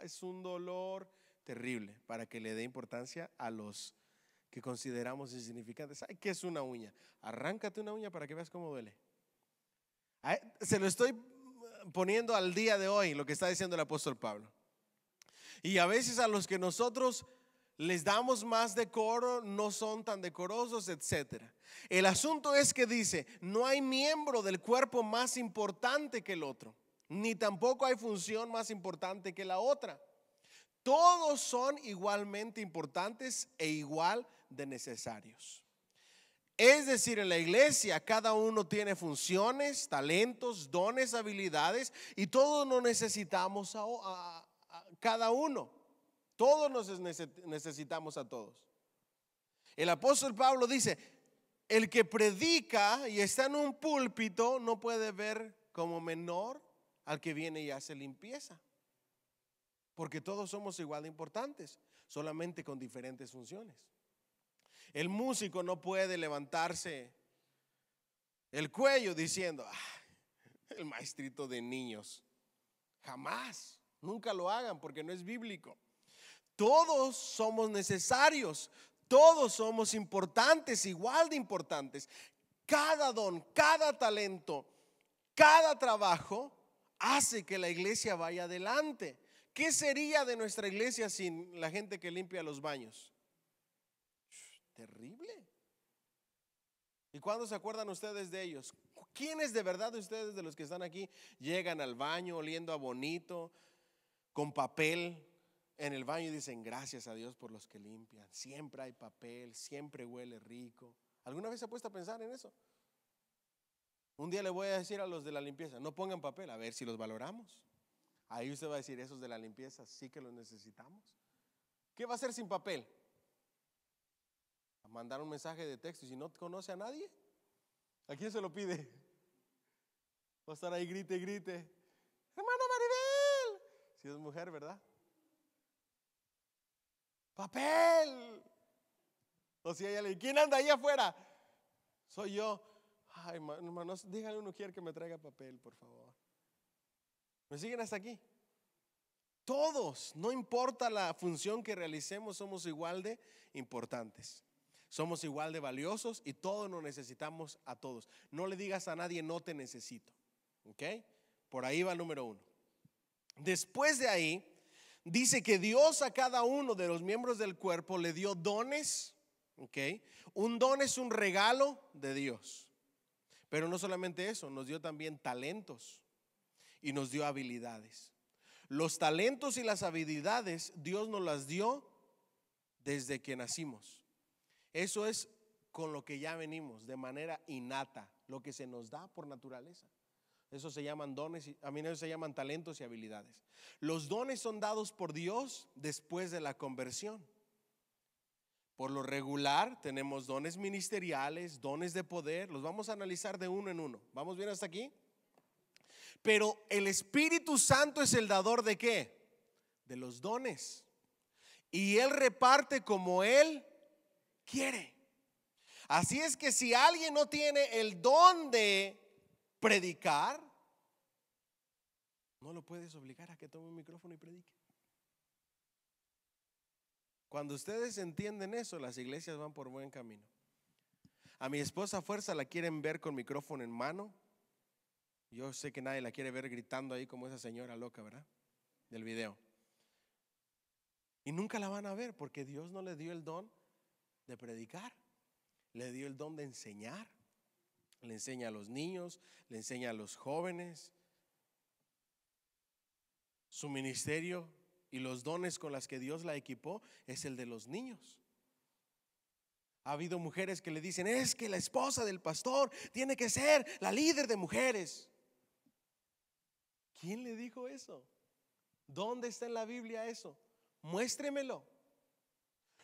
Es un dolor terrible, para que le dé importancia a los que consideramos insignificantes. Ay, ¿qué es una uña? Arráncate una uña para que veas cómo duele. Se lo estoy poniendo al día de hoy, lo que está diciendo el apóstol Pablo. Y a veces a los que nosotros les damos más decoro, no son tan decorosos, etcétera. El asunto es que dice, no hay miembro del cuerpo más importante que el otro, ni tampoco hay función más importante que la otra. Todos son igualmente importantes e igual de necesarios. Es decir, en la iglesia cada uno tiene funciones, talentos, dones, habilidades, y todos nos necesitamos a cada uno. Todos nos necesitamos a todos. El apóstol Pablo dice, el que predica y está en un púlpito no puede ver como menor al que viene y hace limpieza, porque todos somos igual de importantes, solamente con diferentes funciones. El músico no puede levantarse el cuello diciendo, el maestrito de niños. Jamás, nunca lo hagan, porque no es bíblico. Todos somos necesarios, todos somos importantes, igual de importantes. Cada don, cada talento, cada trabajo hace que la iglesia vaya adelante. ¿Qué sería de nuestra iglesia sin la gente que limpia los baños? Terrible. ¿Y cuándo se acuerdan ustedes de ellos? ¿Quiénes de verdad de ustedes, de los que están aquí, llegan al baño oliendo a bonito, con papel en el baño y dicen gracias a Dios por los que limpian? Siempre hay papel, siempre huele rico. ¿Alguna vez se ha puesto a pensar en eso? Un día le voy a decir a los de la limpieza, no pongan papel, a ver si los valoramos. Ahí usted va a decir, esos de la limpieza sí que los necesitamos. ¿Qué va a hacer sin papel? A mandar un mensaje de texto, y si no conoce a nadie, ¿a quién se lo pide? Va a estar ahí, grite, hermana Maribel, si es mujer, ¿verdad? Papel. O si hay alguien, ¿quién anda ahí afuera? Soy yo. Ay, hermanos, díganle a uno quiere que me traiga papel, por favor. ¿Me siguen hasta aquí? Todos, no importa la función que realicemos, somos igual de importantes. Somos igual de valiosos y todos nos necesitamos a todos. No le digas a nadie no te necesito, ¿ok? Por ahí va el número 1. Después de ahí dice que Dios a cada uno de los miembros del cuerpo le dio dones, ¿ok? Un don es un regalo de Dios. Pero no solamente eso, nos dio también talentos y nos dio habilidades. Los talentos y las habilidades Dios nos las dio desde que nacimos. Eso es con lo que ya venimos de manera innata, lo que se nos da por naturaleza. Eso se llaman dones, eso se llaman talentos y habilidades. Los dones son dados por Dios después de la conversión. Por lo regular tenemos dones ministeriales, dones de poder, los vamos a analizar de uno en uno. ¿Vamos bien hasta aquí? Pero el Espíritu Santo es el dador ¿de qué? De los dones. Y Él reparte como Él quiere. Así es que si alguien no tiene el don de predicar, no lo puedes obligar a que tome un micrófono y predique. Cuando ustedes entienden eso, las iglesias van por buen camino. A mi esposa a fuerza la quieren ver con micrófono en mano. Yo sé que nadie la quiere ver gritando ahí como esa señora loca, ¿verdad? del video. Y nunca la van a ver porque Dios no le dio el don de predicar, le dio el don de enseñar. Le enseña a los niños, le enseña a los jóvenes. Su ministerio y los dones con las que Dios la equipó es el de los niños. Ha habido mujeres que le dicen: es que la esposa del pastor tiene que ser la líder de mujeres. ¿Quién le dijo eso? ¿Dónde está en la Biblia eso? Muéstremelo.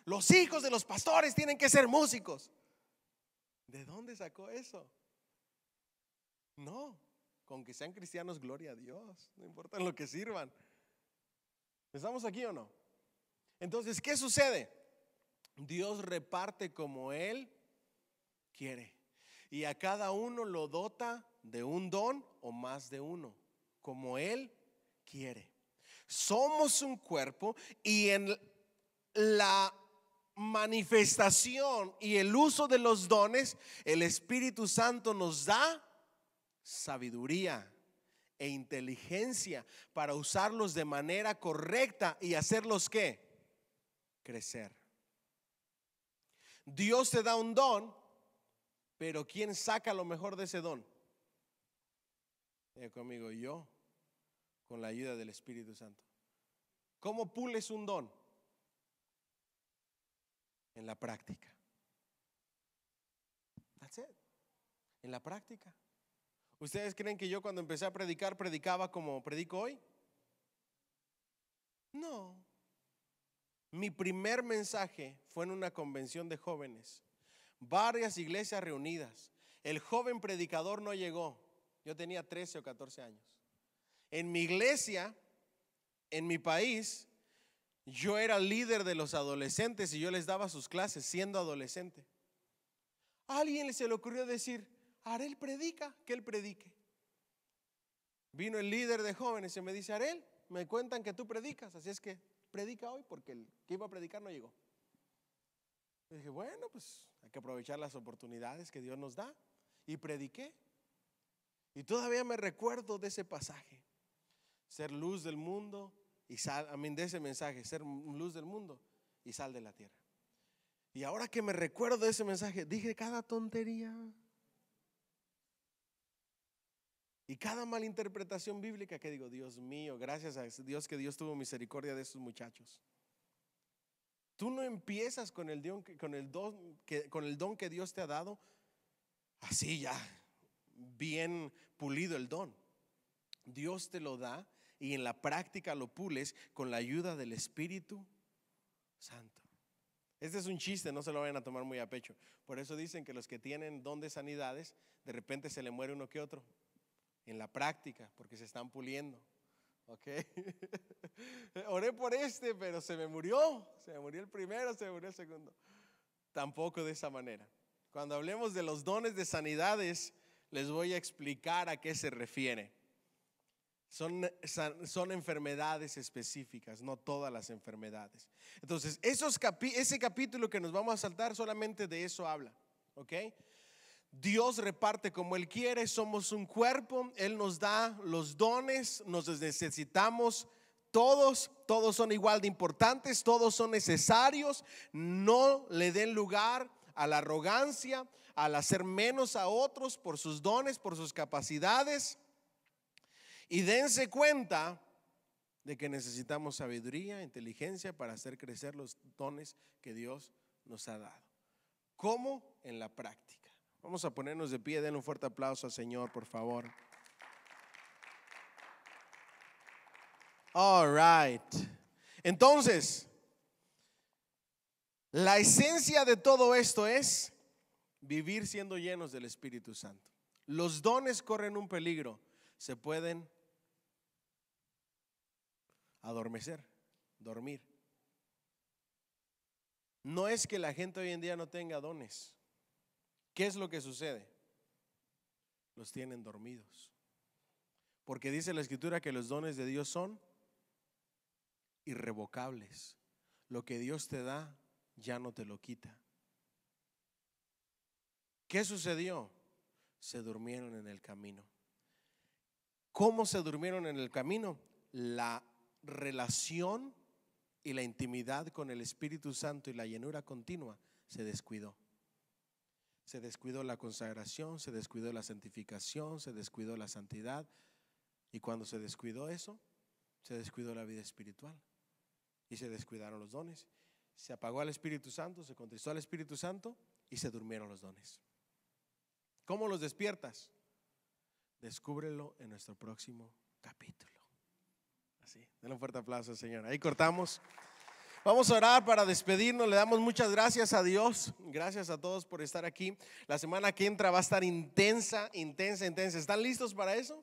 Los hijos de los pastores tienen que ser músicos. ¿De dónde sacó eso? No, con que sean cristianos, gloria a Dios, no importa en lo que sirvan. ¿Estamos aquí o no? Entonces, ¿qué sucede? Dios reparte como Él quiere, y a cada uno lo dota de un don o más de uno, como Él quiere. Somos un cuerpo, y en la manifestación y el uso de los dones, el Espíritu Santo nos da sabiduría e inteligencia para usarlos de manera correcta y hacerlos ¿qué? Crecer. Dios te da un don, pero ¿quién saca lo mejor de ese don? Conmigo, yo, con la ayuda del Espíritu Santo. ¿Cómo pules un don? En la práctica. That's it. En la práctica. ¿Ustedes creen que yo cuando empecé a predicar predicaba como predico hoy? No. Mi primer mensaje fue en una convención de jóvenes, varias iglesias reunidas. El joven predicador no llegó. Yo tenía 13 o 14 años. En mi iglesia, en mi país, yo era líder de los adolescentes y yo les daba sus clases siendo adolescente. A alguien se le ocurrió decir: Arel predica, que él predique. Vino el líder de jóvenes y me dice: Arel, me cuentan que tú predicas, así es que predica hoy, porque el que iba a predicar no llegó. Y dije: bueno, pues hay que aprovechar las oportunidades que Dios nos da. Y prediqué. Y todavía me recuerdo de ese pasaje: ser luz del mundo y sal, de ese mensaje, ser luz del mundo y sal de la tierra. Y ahora que me recuerdo de ese mensaje, dije cada tontería y cada malinterpretación bíblica que digo: Dios mío, gracias a Dios que Dios tuvo misericordia de esos muchachos. Tú no empiezas con el don que Dios te ha dado así ya bien pulido el don. Dios te lo da y en la práctica lo pules con la ayuda del Espíritu Santo. Este es un chiste, no se lo vayan a tomar muy a pecho. Por eso dicen que los que tienen don de sanidades, de repente se le muere uno que otro en la práctica, porque se están puliendo. Ok. Oré por pero se me murió el primero, se me murió el segundo. Tampoco de esa manera. Cuando hablemos de los dones de sanidades, les voy a explicar a qué se refiere. Son enfermedades específicas, no todas las enfermedades. Entonces, ese capítulo que nos vamos a saltar, solamente de eso habla. ¿Ok? Dios reparte como Él quiere, somos un cuerpo, Él nos da los dones, nos necesitamos todos son igual de importantes, todos son necesarios. No le den lugar a la arrogancia, al hacer menos a otros por sus dones, por sus capacidades. Y dense cuenta de que necesitamos sabiduría, inteligencia para hacer crecer los dones que Dios nos ha dado. ¿Cómo? En la práctica. Vamos a ponernos de pie, denle un fuerte aplauso al Señor, por favor. All right. Entonces, la esencia de todo esto es vivir siendo llenos del Espíritu Santo. Los dones corren un peligro, se pueden adormecer, dormir. No es que la gente hoy en día no tenga dones. ¿Qué es lo que sucede? Los tienen dormidos. Porque dice la Escritura que los dones de Dios son irrevocables. Lo que Dios te da ya no te lo quita. ¿Qué sucedió? Se durmieron en el camino. ¿Cómo se durmieron en el camino? La relación y la intimidad con el Espíritu Santo y la llenura continua se descuidó. Se descuidó la consagración, se descuidó la santificación, se descuidó la santidad. Y cuando se descuidó eso, se descuidó la vida espiritual y se descuidaron los dones. Se apagó al Espíritu Santo, se contristó al Espíritu Santo y se durmieron los dones. ¿Cómo los despiertas? Descúbrelo en nuestro próximo capítulo. Así, denle un fuerte aplauso al Señor. Ahí cortamos. Vamos a orar para despedirnos. Le damos muchas gracias a Dios. Gracias a todos por estar aquí. La semana que entra va a estar intensa. ¿Están listos para eso?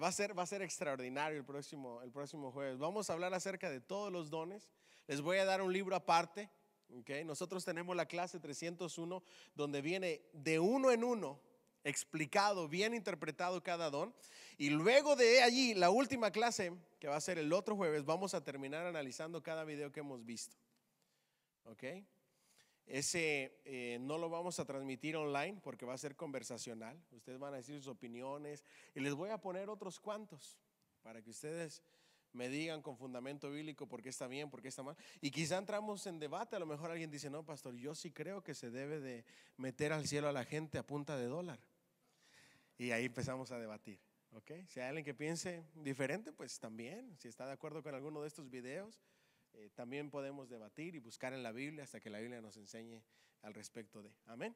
Va a ser extraordinario el próximo jueves. Vamos a hablar acerca de todos los dones. Les voy a dar un libro aparte. Okay. Nosotros tenemos la clase 301 donde viene de uno en uno explicado, bien interpretado cada don. Y luego de allí, la última clase, que va a ser el otro jueves, vamos a terminar analizando cada video que hemos visto. ¿Ok? Ese no lo vamos a transmitir online porque va a ser conversacional. Ustedes van a decir sus opiniones y les voy a poner otros cuantos para que ustedes me digan con fundamento bíblico por qué está bien, por qué está mal. Y quizá entramos en debate. A lo mejor alguien dice: no, pastor, yo sí creo que se debe de meter al cielo a la gente a punta de dólar. Y ahí empezamos a debatir. ¿Okay? Si hay alguien que piense diferente, pues también, si está de acuerdo con alguno de estos videos, también podemos debatir y buscar en la Biblia hasta que la Biblia nos enseñe al respecto de. Amén.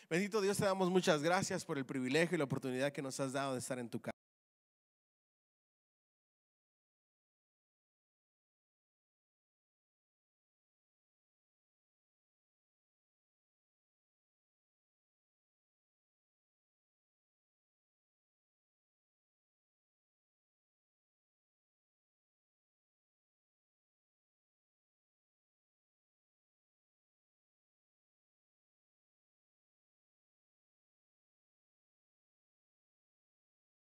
Bendito Dios, te damos muchas gracias por el privilegio y la oportunidad que nos has dado de estar en tu casa.